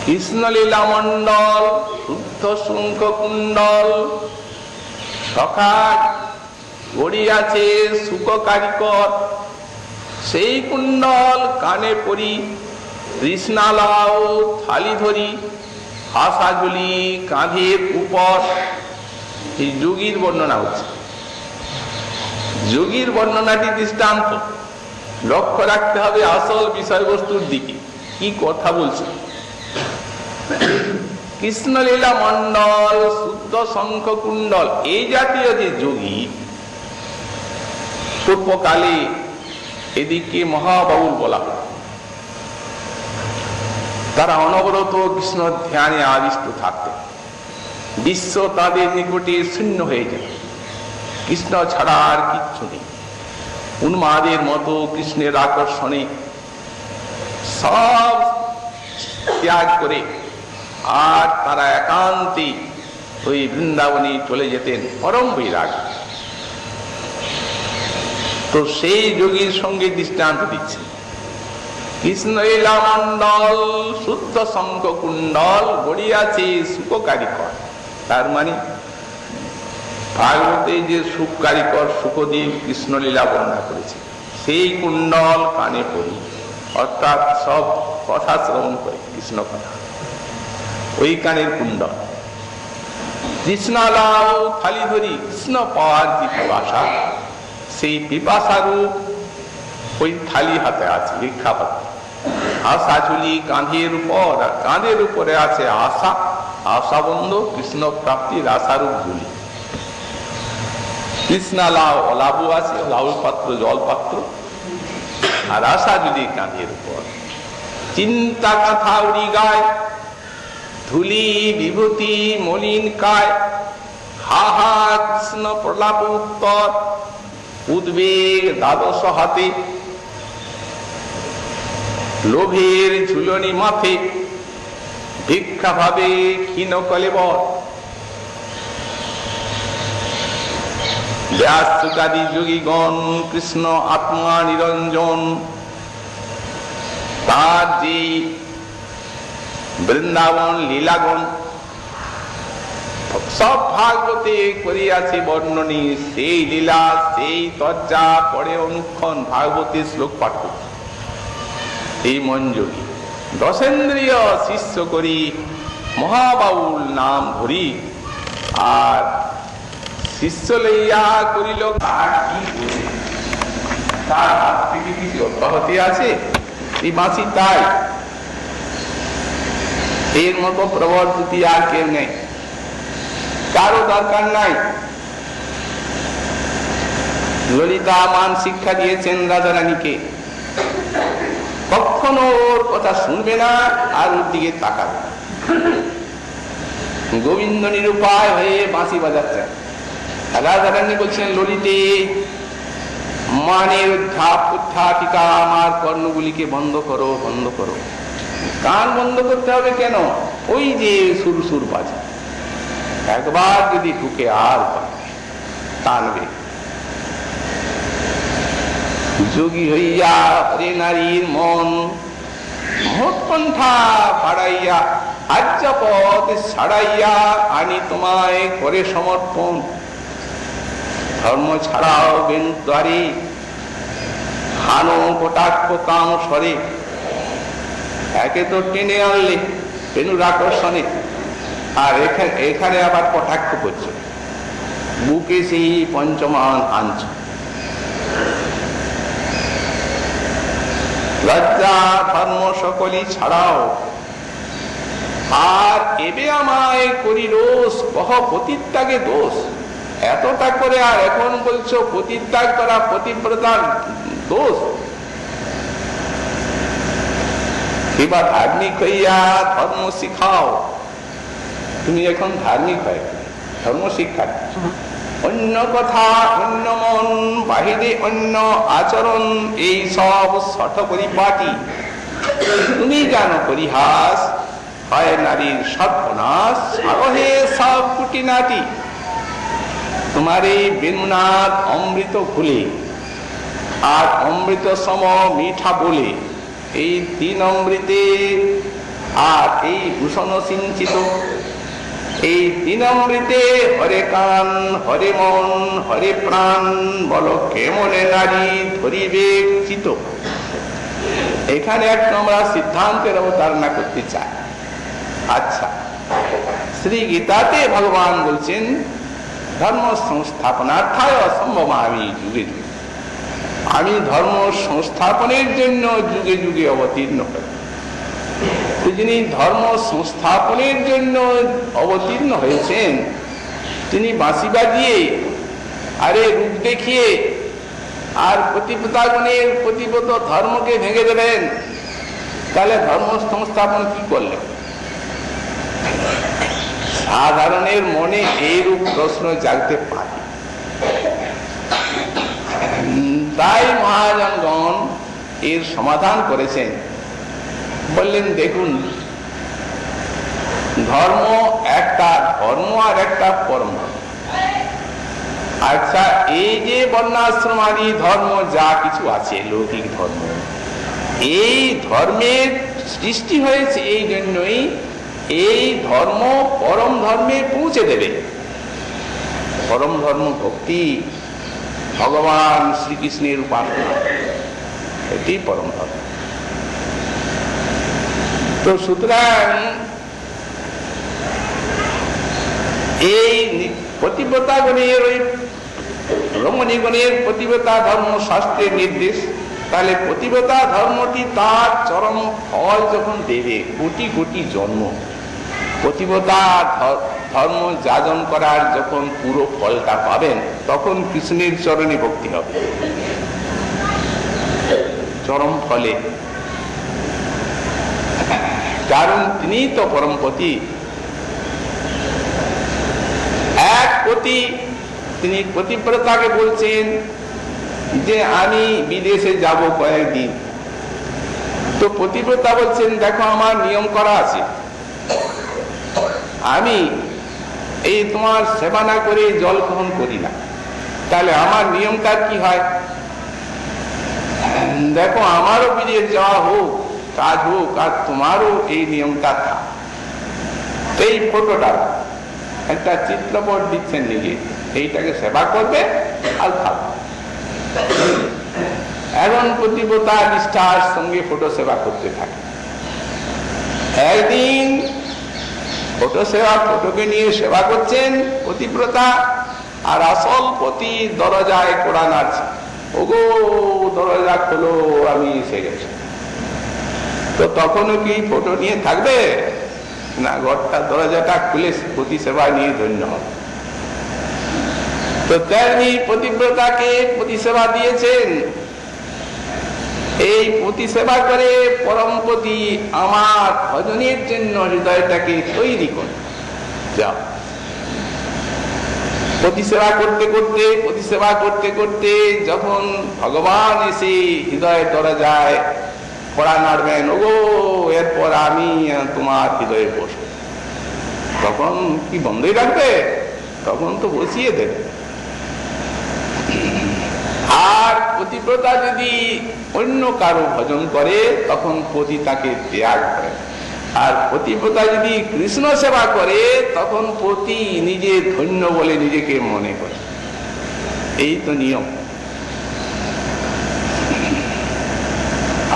কৃষ্ণলীলা মন্ডল, শুদ্ধ শঙ্খ কুণ্ডল, সখা গড়িয়াছে সুখ কারিকর, সেই কুণ্ডল কানে পরি, কৃষ্ণালাও থালি ধরি, হাসাজুলি কাঁধের উপর। এই যোগীর বর্ণনা হচ্ছে। যোগীর বর্ণনাটি দৃষ্টান্ত, লক্ষ্য রাখতে হবে আসল বিষয়বস্তুর দিকে, কি কথা বলছে। কৃষ্ণলীলা মন্ডল, শুদ্ধ শঙ্খ কুণ্ডল, এই জাতীয় যে যোগী পূর্বকালে এদিকে মহাবাউল বলা হয়, তারা অনবরত কৃষ্ণ ধ্যানে আবিষ্ট থাকতেন। বিশ্ব তাদের নিকটে শূন্য হয়ে যায়, কৃষ্ণ ছাড়া আর কিচ্ছু নেই। উন্মাদের মতো কৃষ্ণের আকর্ষণে সব ত্যাগ করে আর তারা একান্তে ওই বৃন্দাবনে চলে যেতেন পরম বৈরাগ। তো সেই যোগীর সঙ্গে দৃষ্টান্ত দিচ্ছে। কৃষ্ণলীলা মন্ডল, শুদ্ধ শঙ্খ কুণ্ডল, গড়িয়াছে সুখ কারিকর। তার মানে ভাগবতে যে সুখ কারিকর সুখদেব কৃষ্ণলীলা বর্ণনা করেছে, সেই কুণ্ডল কানে পড়ি, অর্থাৎ সব কথা শ্রবণ করে কৃষ্ণ কথা, ওই কানের কুণ্ডল। কৃষ্ণালাও থালি ধরি, কৃষ্ণ পাওয়ার যে পিপাসা, সেই পিপাসারূপ ওই থালি হাতে আছে, ভিক্ষাপাত্র। আশা ঝুলি কাঁধের উপর, আর কাঁধের উপরে আছে আশা, আশাবন্ধ কৃষ্ণ প্রাপ্তির আশারূপ ঝুলি। কৃষ্ণালাও অলাবু আছে, লাউ পাত্র জল পাত্র, আর আশা ঝুলি কাঁধের উপর। চিন্তা কথা উড়ি গায়, ধুলি বিভূতি মলিন কায়, হা হা কৃষ্ণ প্রলাপ উত্তর, উদ্বেগ দ্বাদশ হাতে, লোভের ঝুলনি মাথে, ভিক্ষা ভাবে ক্ষীণ কলেবর। ব্যাস সুকাদি যোগীগণ কৃষ্ণ আত্মা নিরঞ্জন, তার যে বৃন্দাবন লীলাগণ সব ভাগবতে করিয়াছে বর্ণনী, সেই লীলা সেই তর্জা পরে অনুক্ষণ ভাগবতের শ্লোক পাঠ করছে। এই মন যোগী দশেন্দ্রিয় শিষ্য করি, মহাবাউল নাম ধরি, আর শিষ্য লইয়া করিল তার কি করে, তার হাত থেকে কিছু অব্যাহতি আছে? এই বাঁচি তাই, এর মতো প্রবল দুটি আর কেউ নেই, কারো দরকার নাই। ললিতা মান শিক্ষা দিয়েছেন রাজা রানীকে, কখনো ওর কথা শুনবে না আর ওর দিকে তাকাবে। গোবিন্দ নিরুপায় হয়ে বাঁশি বাজাচ্ছেন, রাজা রানী বলছেন ললিতে মানের উত্থাপিকা আমার কর্ণগুলিকে বন্ধ করো, বন্ধ করো। কান বন্ধ করতে হবে কেন? ওই যে সুর সুর বাজে, একবার যদি ঢুকে আর টানবে। যোগী হইয়া হরে নারীর মন, মোটকণ্ঠা বাড়াইয়া আর্যপদ ছাড়াইয়া আনি তোমায় করে সমর্পণ। ধর্ম ছাড়াও বেনুদ্বারে হানো কটাক্ষ কাম সরে। একে তো টেনে আনলে বেনুর আকর্ষণে, আর এখানে আবার কটাক্ষ করছো, বুকে সেই পঞ্চমান আনছ। লজ্জা ধর্ম সকলই ছাড়াও আর এবে আমায় করি রোষ, কহ পতিত্যাগে দোষ। এতটা করে আর এখন বলছো পতিত্যাগ করা পতিব্রতার দোষ। এবার ধার্মিক হইয়া ধর্ম শিখাও। তুমি এখন ধার্মিক হয়, ধর্ম শিক্ষা। অন্য কথা অন্য মন, বাহিরে অন্য আচরণ, এই সব শঠ পরিপাটি। তুমি জানো পরিহাস, হয় নারীর সর্বনাশ, সারহে সব কুটিনাটি। তোমার এই বেনুনাথ অমৃত ভুলে আর অমৃত সম মিঠা বলে, এই তিন অমৃতে আর এই ভূষণ সিঞ্চিত, এই তিন অমৃতে হরে কান হরে মন হরে প্রাণ, বলো কেমনে নারী ধরিবে চিত। এখানে একটা আমরা সিদ্ধান্তের অবতারণা করতে চাই। আচ্ছা, শ্রী গীতাতে ভগবান বলছেন ধর্ম সংস্থাপনার্থায় অসম্ভবামি যুগে যুগে। আমি ধর্ম সংস্থাপনের জন্য যুগে যুগে অবতীর্ণ হই। যিনি ধর্ম সংস্থাপনের জন্য অবতীর্ণ হয়েছেন, তিনি বাঁশি বাজিয়ে আরে রূপ দেখিয়ে আর পতিব্রতাগণের পতিব্রত ধর্মকে ভেঙে দেবেন, তাহলে ধর্ম সংস্থাপন কি করলেন? সাধারণের মনে এইরূপ প্রশ্ন জাগতে পারে। তাই মহাজনগণ এর সমাধান করেছেন। বললেন দেখুন, ধর্ম একটা ধর্ম আর একটা কর্ম। আচ্ছা, এই যে বর্ণাশ্রম আদি ধর্ম যা কিছু আছে, লৌকিক ধর্ম, এই ধর্মের সৃষ্টি হয়েছে এই জন্যই এই ধর্ম পরম ধর্মে পৌঁছে দেবে। পরম ধর্ম ভক্তি, ভগবান শ্রীকৃষ্ণের উপাসনা, এটি পরম ধর্ম। তো সুতরাং এই পতিব্রতাগণের ওই রমণীগণের পতিব্রতা ধর্ম শাস্ত্রের নির্দেশ। তাহলে পতিব্রতা ধর্মটি তার চরম ফল যখন দেবে, কোটি কোটি জন্ম পতিব্রতা ধর্ম যাজন করার যখন পুরো ফলটা পাবেন, তখন কৃষ্ণের চরণে ভক্তি হবে চরম ফলে। কারণ তিনি তো পরমপতি। এক পতি, তিনি পতিব্রতাকে বলছেন যে আমি বিদেশে যাব কয়েকদিন। তো পতিব্রতা বলছেন দেখো আমার নিয়ম করা আছে, আমি এই তোমার সেবা না করে জল গ্রহণ করি না। তাহলে আমার নিয়মটা কি হয়? দেখো আমারও বিদেশ যাওয়া হোক, কাজ হোক, আর তোমারও এই নিয়মটা থাক। এই ফটোটা একটা চিত্রপট দিচ্ছেন নিজে, এইটাকে সেবা করবে আর খাবে। এখন পতিব্রতা নিষ্ঠার সঙ্গে ফটো সেবা করতে থাকে। একদিন ফটো সেবা, ফটোকে নিয়ে সেবা করছেন পতিব্রতা, আর আসল পতি দরজায় কোড়া নাড়ছে, ওগো দরজা খোলো আমি এসে গেছি। তো তখনও কি ফটো নিয়ে থাকবে না? ঘরটা দরজাটা খুলে পতি সেবা নিয়ে ধন্য হবে। তো তেমনি পতিব্রতাকে পতি সেবা দিয়েছেন। এই পতি সেবা করে পরমপতি আমার ভজনের জন্য হৃদয়টাকে তৈরি করে যাও। পতি সেবা করতে করতে, পতি সেবা করতে করতে যখন ভগবান এসে হৃদয় দরজায় কড়া নাড়বেন, ওগো এরপর আমি তোমার হৃদয়ে বসবো, তখন কি বন্ধই রাখবে? তখন তো বসিয়ে দেবে। আর পতিব্রতা যদি অন্য কারো ভজন করে, তখন পতি তাকে ত্যাগ করে। আর পতিব্রতা যদি কৃষ্ণ সেবা করে তখন পতি নিজে ধন্য বলে নিজেকে মনে করে। এই তো নিয়ম।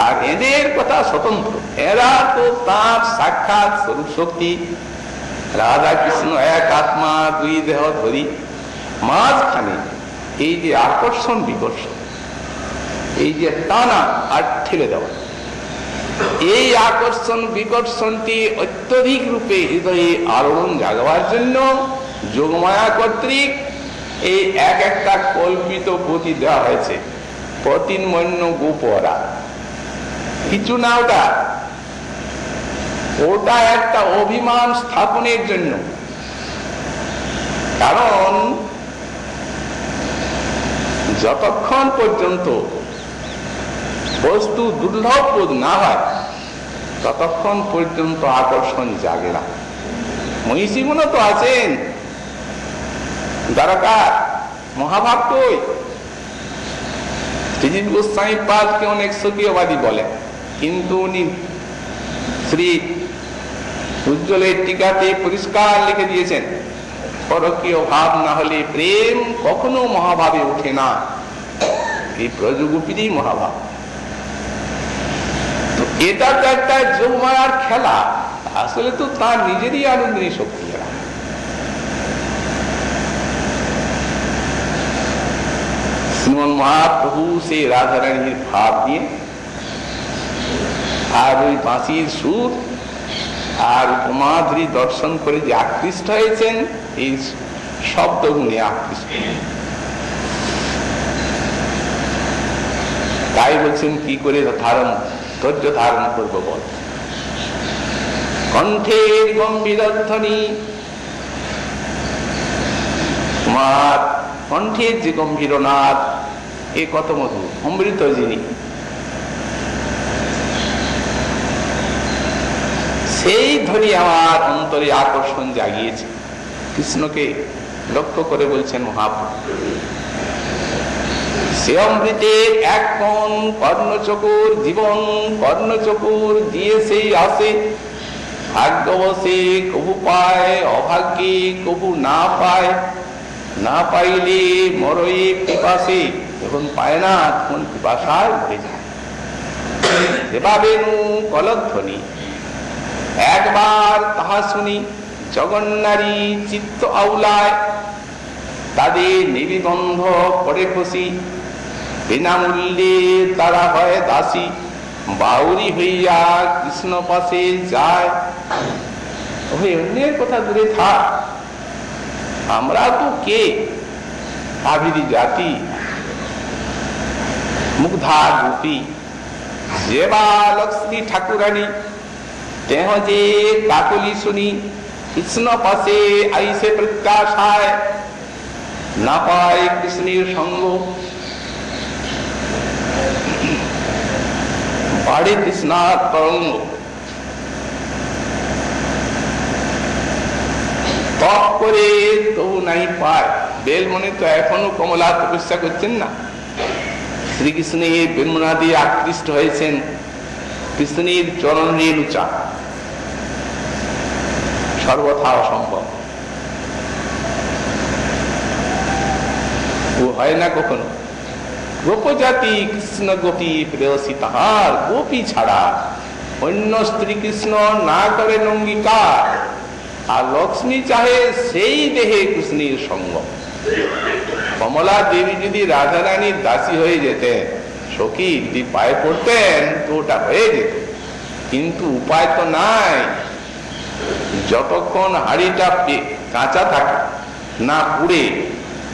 আর এদের কথা স্বতন্ত্র, এরা তো তার সাক্ষাৎ স্বরূপ শক্তি। রাধা কৃষ্ণ এক আত্মা দুই দেহ ধরি, মাঝখানে এই যে আকর্ষণ বিকর্ষণ, এই যে টানা আর ঠেলে দেওয়া, এই আকর্ষণ বিকর্ষণটি অত্যধিক রূপে হৃদয়ে আলোড়ন জাগবার জন্য যোগমায়া কর্তৃক এই এক একটা কল্পিত পতি দেওয়া হয়েছে। পতিন্মন্য গোপরা কিছু না, ওটা একটা অভিমান স্থাপনের জন্য। কারণ যতক্ষণ পর্যন্ত বস্তু দুর্লভ বোধ না হয় ততক্ষণ পর্যন্ত আকর্ষণ জাগে না। মহিষীগুলো তো আছেন দ্বারকার মহাভক্ত, শ্রীজিৎ গোস্বামী পাদকে অনেক স্বকীয়বাদী বলেন, কিন্তু উনি শ্রী উজ্জ্বলের টিকাতে পরিষ্কার লিখে দিয়েছেন, পরকীয় ভাব না হলে প্রেম কখনো মহাভাবে ওঠে না। এই প্রযোগোপিতই মহাভাব। তো এটা তো একটা যোগমায়ার খেলা, আসলে তো তার নিজেরই আনন্দের শক্তি। শ্রীমন মহাপ্রভু সেই রাধারানীর ভাব দিয়ে আর ওই বাঁশির সুর আর উপমাধুরী দর্শন করে যে আকৃষ্ট হয়েছেন, এই শব্দগুণে আকৃষ্ট। তাই বলছেন কি করে ধৈর্য ধারণ করবো বল। কণ্ঠের গম্ভীর ধ্বনি, তোমার কণ্ঠের যে গম্ভীর নাদ, এ কত মধুর, অমৃত যিনি, সেই ধ্বনি আমার অন্তরে আকর্ষণ জাগিয়েছে। কৃষ্ণকে লক্ষ্য করে বলছেন মহাপ্রভু, সে অমৃতের এক কোণ কর্ণচকুর, জীবন কর্ণচকুর দিয়ে সেই আসে। ভাগ্যবশে কবু পায়, অভাগ্যে কবু না পায়, না পাইলে মরয়ে পিপাসে, যখন পায় না তখন পিপাসায় মরে যায়। দেবাবেনু কলধ্বনি, একবার তাহা শুনি জগন্নারী চিত্ত আউলায়, তাদের নির্বন্ধ করে খুশি, বিনামূল্যে তারা হয় দাসী, বাউরি হইয়া কৃষ্ণ পাশে যায়। অন্যের কথা দূরে থাক, আমরা তো কে, আবিরি জাতি, মুগ্ধা গোপী, যেবা লক্ষ্মী ঠাকুরানী, দেহ যে কাকলি শুনি, কৃষ্ণ পাশে আইসে প্রত্যাশায়, না পায় কৃষ্ণের সঙ্গ, বাড়ি তৃষ্ণার তরঙ্গ। তপ করে তবু নাই পায়। বেলমণি তো এখনো কমলা তপস্যা করছেন না, শ্রীকৃষ্ণের বেলমনা দিয়ে আকৃষ্ট হয়েছেন, কৃষ্ণের চরণ রেণুচা, সর্বথা অসম্ভব। ও হয় না কখনো। গোপজাতি কৃষ্ণ গোপী প্রেয়সী তাহার, গোপী ছাড়া অন্য স্ত্রী কৃষ্ণ না করেন অঙ্গীকার, আর লক্ষ্মী চাহে সেই দেহে কৃষ্ণের সঙ্গ। কমলা দেবী যদি রাধারানীর দাসী হয়ে যেতেন, সখী যদি পায়ে পড়তেন তো ওটা হয়ে যেত, কিন্তু উপায় তো নাই। যতক্ষণ হাড়িটা কাঁচা থাকে না পুড়ে,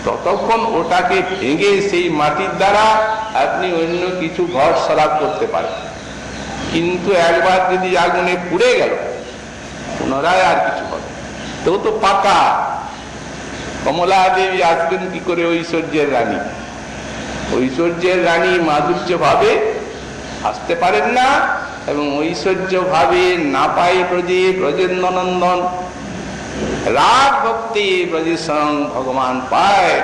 ততক্ষণ ওটাকে ভেঙে সেই মাটির দ্বারা আপনি অন্য কিছু ঘর সরাব করতে পারেন, কিন্তু একবার যদি আগুনে পুড়ে গেল পুনরায় আর কিছু হবে, তো পাকা। কমলা দেবী আসবেন কি করে ঐশ্বর্যের রানী? ঐশ্বর্যের রানী মাধুর্য ভাবে আসতে পারেন না, এবং ঐশ্বর্য ভাবে না পাই ব্রজে ব্রজেন্দ্র নন্দন, রাগ ভক্তি ব্রজের সঙ্গ ভগবান পায়।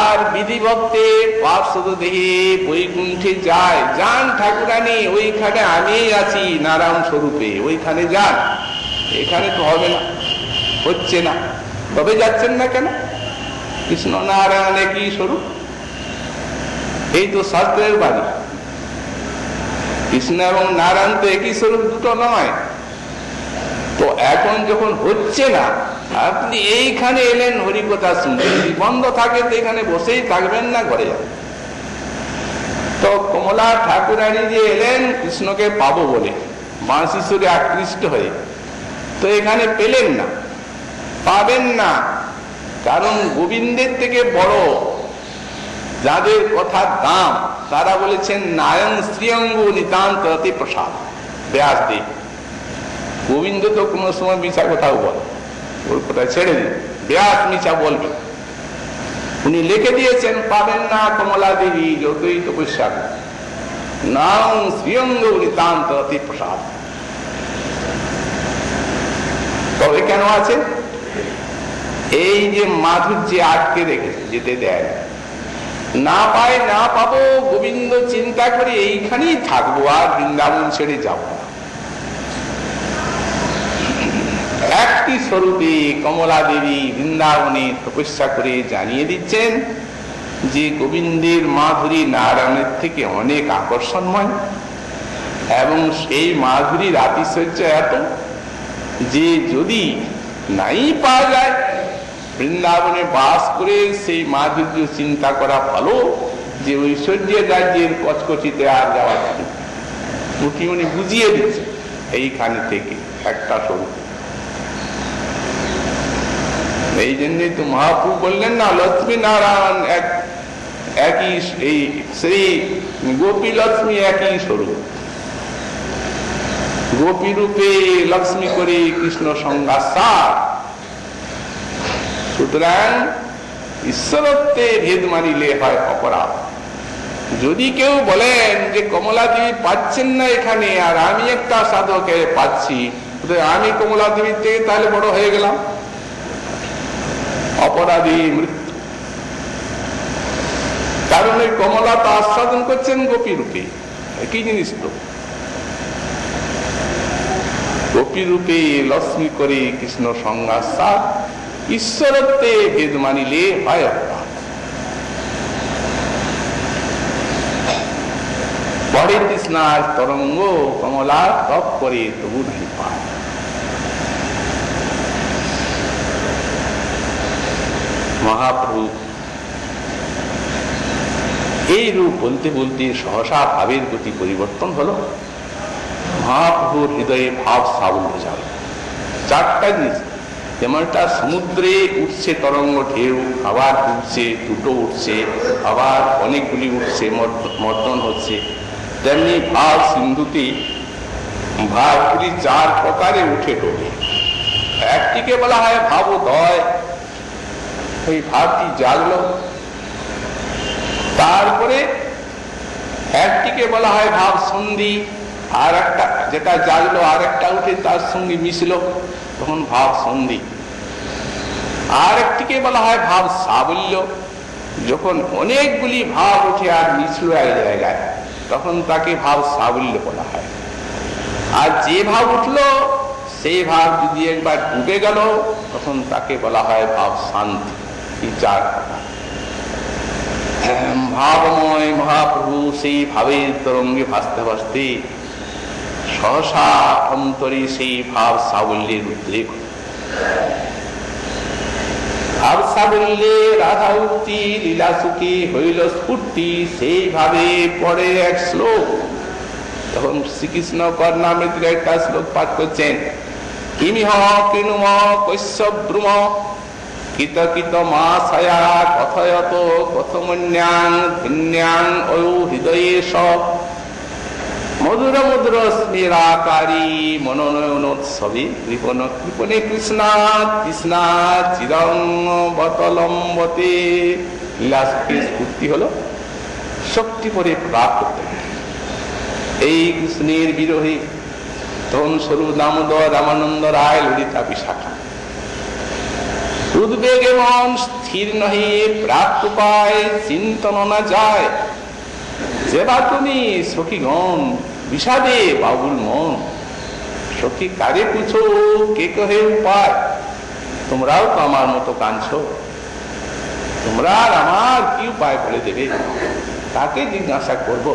আর বিধিভক্তে পার্শ্বদ দেহে বৈকুণ্ঠে যায়, যান ঠাকুরানী, ওইখানে আমি আছি নারায়ণ স্বরূপে, ওইখানে যান। এখানে তো হবে না, হচ্ছে না। তবে যাচ্ছেন না কেন? কৃষ্ণ নারায়ণ একই স্বরূপ, এই তো শাস্ত্রের বাণী। কৃষ্ণ এবং নারায়ণ তো একই স্বরূপ, দুটো নয়। তো এখন যখন হচ্ছে না, আপনি এইখানে এলেন হরিকথা শুনতে, যদি বন্ধ থাকে তো এখানে বসেই থাকবেন না, ঘরে যাবেন। তো কমলা ঠাকুরানী যে এলেন কৃষ্ণকে পাবো বলে, বাঁশি সুরে আকৃষ্ট হয়ে, তো এখানে পেলেন না, পাবেন না। কারণ গোবিন্দের থেকে বড় যাদের কথার দাম, তারা বলেছেন নারায়ণ শ্রীঅঙ্গ নিতান্ত অতি প্রসাদ, ব্যাসদেব। গোবিন্দ তো কোনো সময় মিছা কথাও বলে, ওর কথা ছেড়ে দিন, ব্যাস মিছা বলবে। উনি লিখে দিয়েছেন, পাবেন না কমলা দেবী যতই তপস্যা, নারায়ণ শ্রীঅঙ্গ নিতান্ত অতি প্রসাদ। তবে কেন আছে? এই যে মাধুর্যে আটকে রেখেছে, যেতে দেয় না। পায় না পাবো, গোবিন্দ চিন্তা করে এইখানেই থাকবো, আর বৃন্দাবন ছেড়ে যাব না। একটি স্বরূপে কমলা দেবী বৃন্দাবনে তপস্যা করে জানিয়ে দিচ্ছেন যে গোবিন্দের মাধুরী নারায়ণের থেকে অনেক আকর্ষণময়, এবং সেই মাধুরীর আতিশয্য এত যে যদি নাই পাওয়া যায়, বৃন্দাবনে বাস করে সেই মাধুর্য চিন্তা করা ভালো, যে ঐশ্বর্যের রাজ্যের কচকচিতে আর যাওয়া যাবে। উনি বুঝিয়ে দিচ্ছে এইখানে থেকে একটা স্বরূপ। এই জন্যই তো মহাপ্রভু বললেন না, লক্ষ্মী নারায়ণ একই, এই শ্রী গোপী লক্ষ্মী একই স্বরূপ। গোপী রূপে লক্ষ্মী করে কৃষ্ণ সংজ্ঞাসার। সুতরাং ঈশ্বরত্বে ভেদ মানিলে হয় অপরাধ। যদি কেউ বলেন যে কমলা দেবী পাচ্ছেন না এখানে, আর আমি একটা সাধকে পাচ্ছি, আমি কমলা দেবীর থেকে তাহলে বড় হয়ে গেলাম, অপরাধী মৃত্যু। কারণ ওই কমলা তো আস্বাদন করছেন গোপী রূপে, একই জিনিস তো। গোপী রূপে লক্ষ্মী করে কৃষ্ণ সংজ্ঞাসার, ঈশ্বরত্বে ভেদ মানিলে হয় অপরাধ। বড়ে তৃষ্ণার তরঙ্গ কমলা তপ করে তবু নাই পায়। মহাপ্রভু এই রূপ বলতে বলতে সহসা ভাবের গতি পরিবর্তন হলো। মহাপ্রভুর হৃদয়ে ভাব সাবল্য যাবে। চারটা জিনিস, যেমনটা সমুদ্রে উঠছে তরঙ্গ ঢেউ, আবার উঠছে, দুটো উঠছে, আবার অনেকগুলি উঠছে, মর্দন হচ্ছে, তেমনি ভাব সিন্ধুতে ভাবগুলি চার প্রকারে উঠে ঢোকে। একটিকে বলা হয় ভাবোদয়, ওই ভাবটি জাগলো। তারপরে একটিকে বলা হয় ভাব সন্ধি, আর একটা যেটা জাগলো আর একটা উঠে তার সঙ্গে মিশলো, তখন ভাব সন্ধি। আর একটিকে বলা হয় ভাব সাবল্য, যখন অনেকগুলি ভাব উঠে আর মিশলো এক জায়গায়, তখন তাকে ভাব সাবল্য বলা হয়। আর যে ভাব উঠলো সেই ভাব যদি একবার ডুবে গেল, তখন তাকে বলা হয় ভাব শান্তি। এই চার কথা। ভাবময় মহাপ্রভু সেই ভাবের তরঙ্গে ভাসতে ভাসতে সহসা অন্তরে সেই ভাব সাবল্যের উদ্রেক। ভাব সাবল্যে রাধা উক্তি লীলা সুখী হইল স্ফূর্তি, সেইভাবে পরে এক শ্লোক। তখন শ্রীকৃষ্ণ কর্ণামৃতের একটা শ্লোক পাঠ করছেন, কিমিহ কিনুম কৈশ্যব্রুম কিত কিত মাসায়া কথয়ত কথমন্যাং ধিন্যাং অয়ু হৃদয়েশ মধুর মধুর স্মেরাকারী মনোনয়নোৎসবে কৃপনে কৃপনে কৃষ্ণা কৃষ্ণা চিরং বতলম্বতে। লীলাসুখী স্ফূর্তি হলো শক্তি পরে প্রাপ্ত করতে। এই কৃষ্ণের বিরোহী তখন স্বরূপ দামোদর রামানন্দ রায় ললিতা বিশাখা উদ্বেগে মন স্থির নহে, প্রাপ্ত পায় চিন্তন না যায়। যেবা তুমি সখীগণ বিষাদে বাবুল মন, সখী কারে পুছো কে কহে উপায়। তোমরাও তো আমার মতো কাঁদছো, তোমরা আর আমার কি উপায় বলে দেবে, তাকে জিজ্ঞাসা করবো।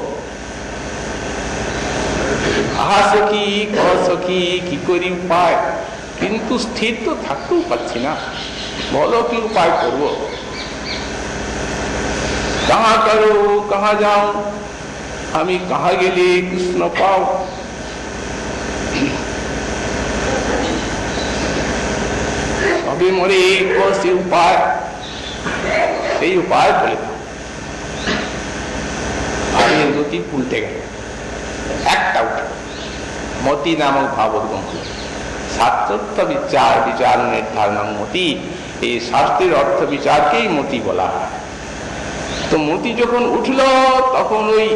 আহা সখী, কহ সখী কি করি উপায়, কিন্তু স্থির তো থাকতেও পারছি না, বলো কি উপায় করবো। কাহা করো কাহা যাও, আমি কাহা গেলে কৃষ্ণ পাও। সবে মরে সে উপায়, সেই উপায় বলে আগের গতি উল্টে গেল, একটা উঠে মতি নামক ভাবোদ্গম হল। শাস্ত্রর্থ বিচার বিচার নির্ধারণ মতি, এই শাস্ত্রের অর্থ বিচারকেই মতি বলা হয়। তো মতি যখন উঠল তখন ওই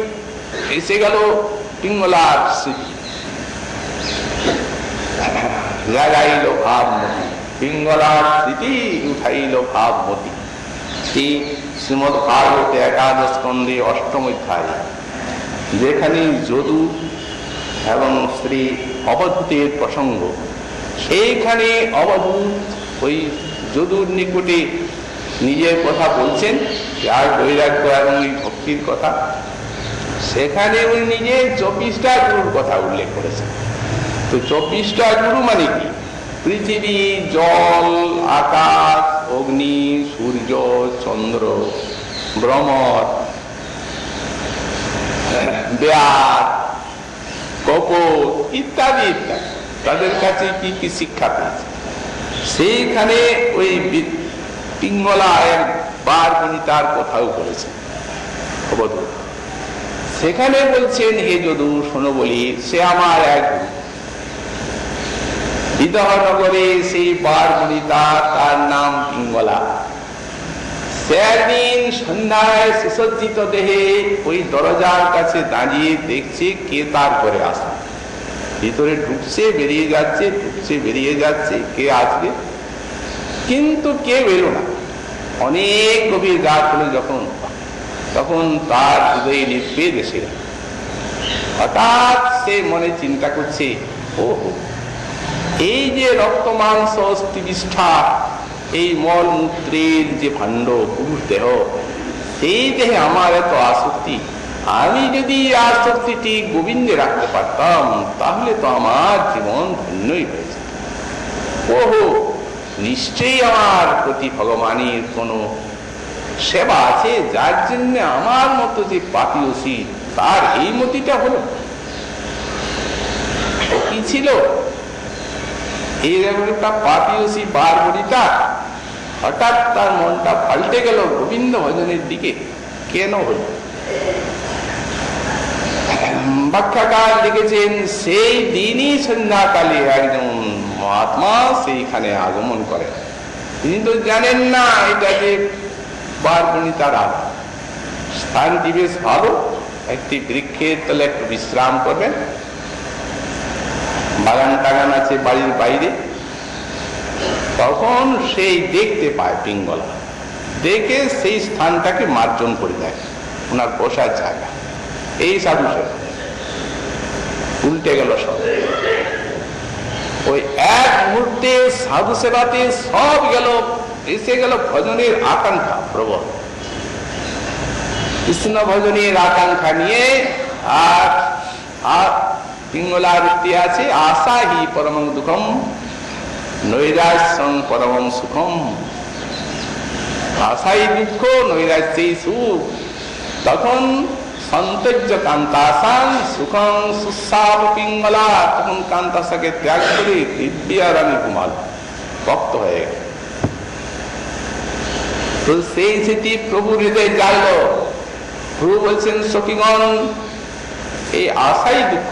এসে গেল পিঙ্গলার স্মৃতি, জাগাইল ভাবমতি, পিঙ্গলার স্মৃতি উঠাইল ভাবমতি। শ্রীমদ ভাগবতে একাদশ স্কন্ধে অষ্টম অধ্যায়, যেখানে যদু এবং শ্রী অবধূতের প্রসঙ্গ, সেইখানে অবধূত ওই যদুর নিকটে নিজের কথা বলছেন, যার বৈরাগ্য এবং এই ভক্তির কথা। সেখানে উনি নিজে 24টা গুরুর কথা উল্লেখ করেছেন। তো 24টা গুরু মানে কি? পৃথিবী, জল, আকাশ, অগ্নি, সূর্য, চন্দ্র, ভ্রমর, বেয়ার, কপট ইত্যাদি ইত্যাদি, তাদের কাছে কি কি শিক্ষা পেয়েছে। সেইখানে ওই পিঙ্গলায় বারবণিতার কথাও বলেছেন অবধূত। সেখানে বলছেন, হে যদু শোনো বলি, সে আমার এক গুরু। বিদহনগরে সেই বারবণিতা, তার নাম পিঙ্গলা। সে একদিন সন্ধ্যায় সুসজ্জিত দেহে ওই দরজার কাছে দাঁড়িয়ে দেখছে কে তার ঘরে আসে। ভিতরে ঢুকছে বেরিয়ে যাচ্ছে, ঢুকছে বেরিয়ে যাচ্ছে, কে আসবে, কিন্তু কে এলো না। অনেক গভীর রাত হলো যখন, তখন তার হৃদয়ে নির্বেদ এসে গেল। হঠাৎ সে মনে চিন্তা করছে, ও এই যে রক্ত মাংস অস্থিবিষ্ঠা, এই মল মূত্রের যে ভাণ্ড পুরুষ দেহ, সেই দেহে আমার এত আসক্তি। আমি যদি আসক্তিটি গোবিন্দে রাখতে পারতাম, তাহলে তো আমার জীবন ধন্যই হয়েছে। ওহো, নিশ্চয়ই আমার প্রতি ভগবানের কোনো সেবা আছে, যার জন্য আমার মতো যে পাপিয়সী, তার এই মতিটা হলো। কি ছিল এই একটা পাপিয়সী বারবণিতা? হঠাৎ তার মনটা পাল্টে গেল গোবিন্দ ভজনের দিকে। কেন হল? ব্যাখ্যাকার লিখেছেন, সেই দিনই সন্ধ্যাকালে একজন মহাত্মা সেইখানে আগমন করেন। তিনি তো জানেন না এটা যে বারবণিতার স্থানটি বেশ ভালো, একটি বৃক্ষের তলে একটু বিশ্রাম করবেন, বাগান টাগান আছে বাড়ির বাইরে। তখন সেই দেখতে পায় পিঙ্গলা, দেখে সেই স্থানটাকে মার্জন করে দেয়, ওনার বসার জায়গা। এই সাধু সেবা উল্টে গেল সব। ওই এক মুহূর্তে সাধু সেবাতে সব গেল, এসে গেল ভজনের আকাঙ্ক্ষা প্রবল। কৃষ্ণ ভজনের আকাঙ্ক্ষা নিয়ে আর পিঙ্গলার উক্তি আছে, আশা হি পরম দুঃখম নৈরাশ্যং পরম সুখম। আশাই দুঃখ, নৈরাশ্যই সুখ। তখন সন্তর্য কান্তাসান সুখং সুসাব পিঙ্গলা, তখন কান্তাসাকে ত্যাগ করে দিব্যার আমি ঘুমাল, ভক্ত হয়ে গেল। তো সেই স্মৃতি প্রভু হৃদয়ে জাগল। প্রভু বলছেন, সখীগণ, এই আশাই দুঃখ।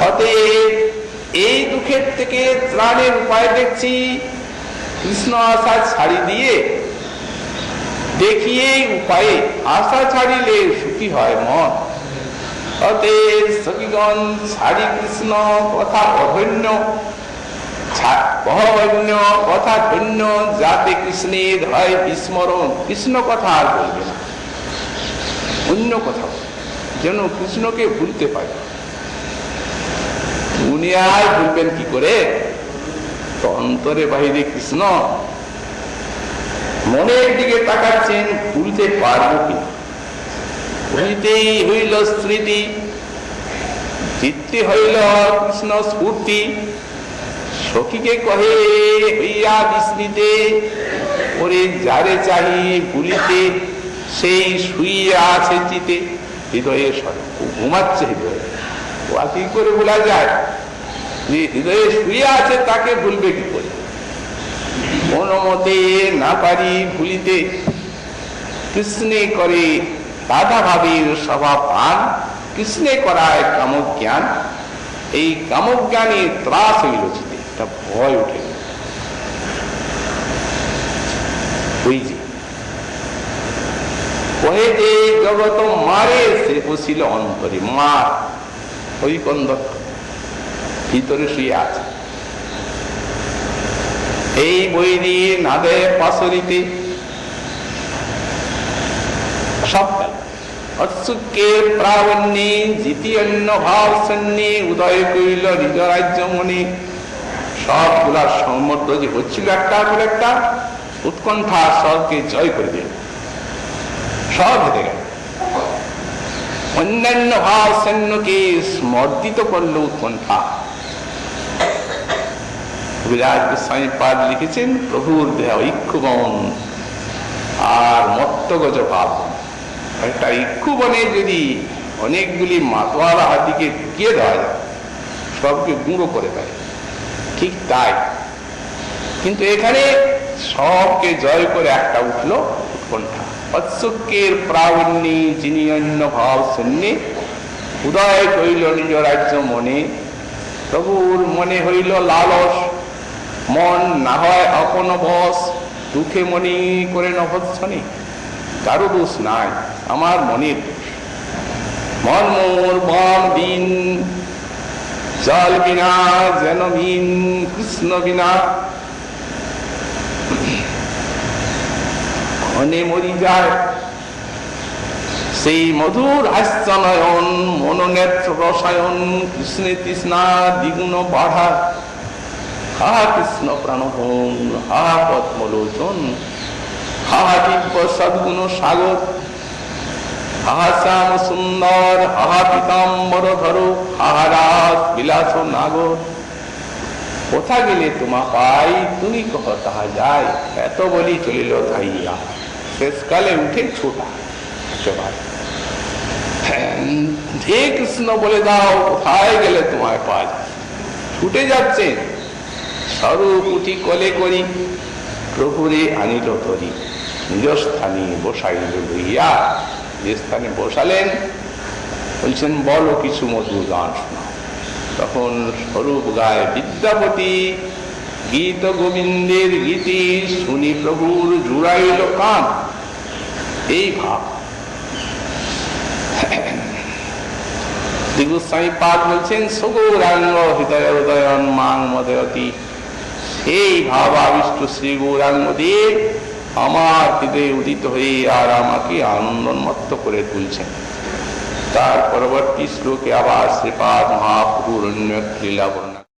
অতএব এই দুঃখের থেকে ত্রাণের উপায় দেখছি, কৃষ্ণ আশা ছাড়ি দিয়ে দেখিয়ে উপায়ে। আশা ছাড়িলে সুখী হয় মন। অতএব সখীগণ, ছাড়ি কৃষ্ণ কথা অধন্য, কথা ধন্য যাতে কৃষ্ণের হয় বিস্মরণ, কৃষ্ণ কথা আর বলবে না, অন্য কথা যেন কৃষ্ণকে ভুলতে পারে। উনি আর ভুলবেন কি করে? তো অন্তরে বাহিরে কৃষ্ণ, মনের দিকে তাকাচ্ছেন, ভুলতে পারবো কি? ভুলিতেই হইল স্মৃতি, চিত্তে হইল কৃষ্ণ স্ফূর্তি। সখীকে কহে হইয়া বিস্মৃতে, ওরে যারে চাহি ভুলিতে, সেই শুইয়া আছে চিতে। হৃদয়ে ঘুমাচ্ছে, হৃদয়ে ওয়া কি করে ভোলা যায়? যে হৃদয়ে শুয়ে আছে তাকে ভুলবে কি করে? কোন মতে না পারি ভুলিতে, কৃষ্ণে করে রাধা ভাবের স্বভাব পান, কৃষ্ণে করায় কামজ্ঞান। এই কামজ্ঞানে ত্রাস হইল চিতে, একটা ভয় উঠে গেল। ওই যে কহে যে জগত মারে, সে বসিল অন্তরে। মার ওই কন্দ ভিতরে শুয়ে আছে। এই বৈরী নাদে পাশরিতে সবটা অৎসুকে প্রাবণ্যে জিতি অন্য ভাব সন্ন্যে উদয় করিল নিজ রাজ্য মনে। সবগুলার সমর্থ যে হচ্ছিল একটা করে একটা উৎকণ্ঠা সবকে জয় করে দিল, সব হেরে গেল। অন্যান্য ভাব সৈন্যকে স্মর্দিত করল উৎকণ্ঠা। বিরাজ গোস্বামী পাদ লিখেছেন, প্রভুর দেহ ইক্ষুবন আর মত্তগজ ভাব। একটা ইক্ষুবনে যদি অনেকগুলি মাতোয়ালা হাতিকে ঢুকিয়ে দেওয়া যায়, সবকে গুঁড়ো করে দেয়, ঠিক তাই। কিন্তু এখানে সবকে জয় করে একটা উঠলো উৎকণ্ঠা। অৎসুকের প্রাবণ্যে যিনি অন্য ভাব শূন্যে, উদয় করিল নিজ রাজ্য মনে। প্রভুর মনে হইল লালস, মন না হয় আপন বশ, দুঃখে মনে করে নভৎসনে। কারো দোষ নাই, আমার মনের দোষ। মন মোর বন বিন, জল বিনা যেন বিন, কৃষ্ণ বিনা মনে মরি যায়। সেই মধুর হাস্যনয়ন, মনোনেত্র রসায়ন, কৃষ্ণে তৃষ্ণা দ্বিগুণ বাড়া। হা কৃষ্ণ প্রাণভন, হা পদ্মলোচন, হা দিব্য সদ্গুণ সাগর, হা শ্যাম সুন্দর, হা পীতাম্বর ধর, হা রাস বিলাস নাগর। কোথা গেলে তোমা পাই, তুমি কহ তাহা যায়। এত বলি চলিল ধাইয়া, শেষকালে উঠে ছোটা একেবারে। হে কৃষ্ণ বলে দাও, কোথায় গেলে তোমায় পাই। ছুটে যাচ্ছে, স্বরূপ উঠি কলে করি, প্রভুরে আনিল ধরি। নিজ স্থানে বসাইল লইয়া, যে স্থানে বসালেন বলছেন বলো কিছু মধুর গান শোনা। তখন স্বরূপ গায় বিদ্যাপতি, গীত গোবিন্দের গীতি শুনি প্রভুর জুড়াইল কান। এই ভাব গোস্বামী পাদ বলছেন, সগৌরাঙ্গ হৃদয় উদয়ন মাং মদয়তি। সেই ভাব আবিষ্ট শ্রী গৌরাঙ্গ দেব আমার হৃদয়ে উদিত হয়ে আর আমাকে আনন্দমত্ত করে তুলছেন। তার পরবর্তী শ্লোকে আবার শ্রীপাদ মহাপ্রভুর অন্য লীলা বর্ণনা।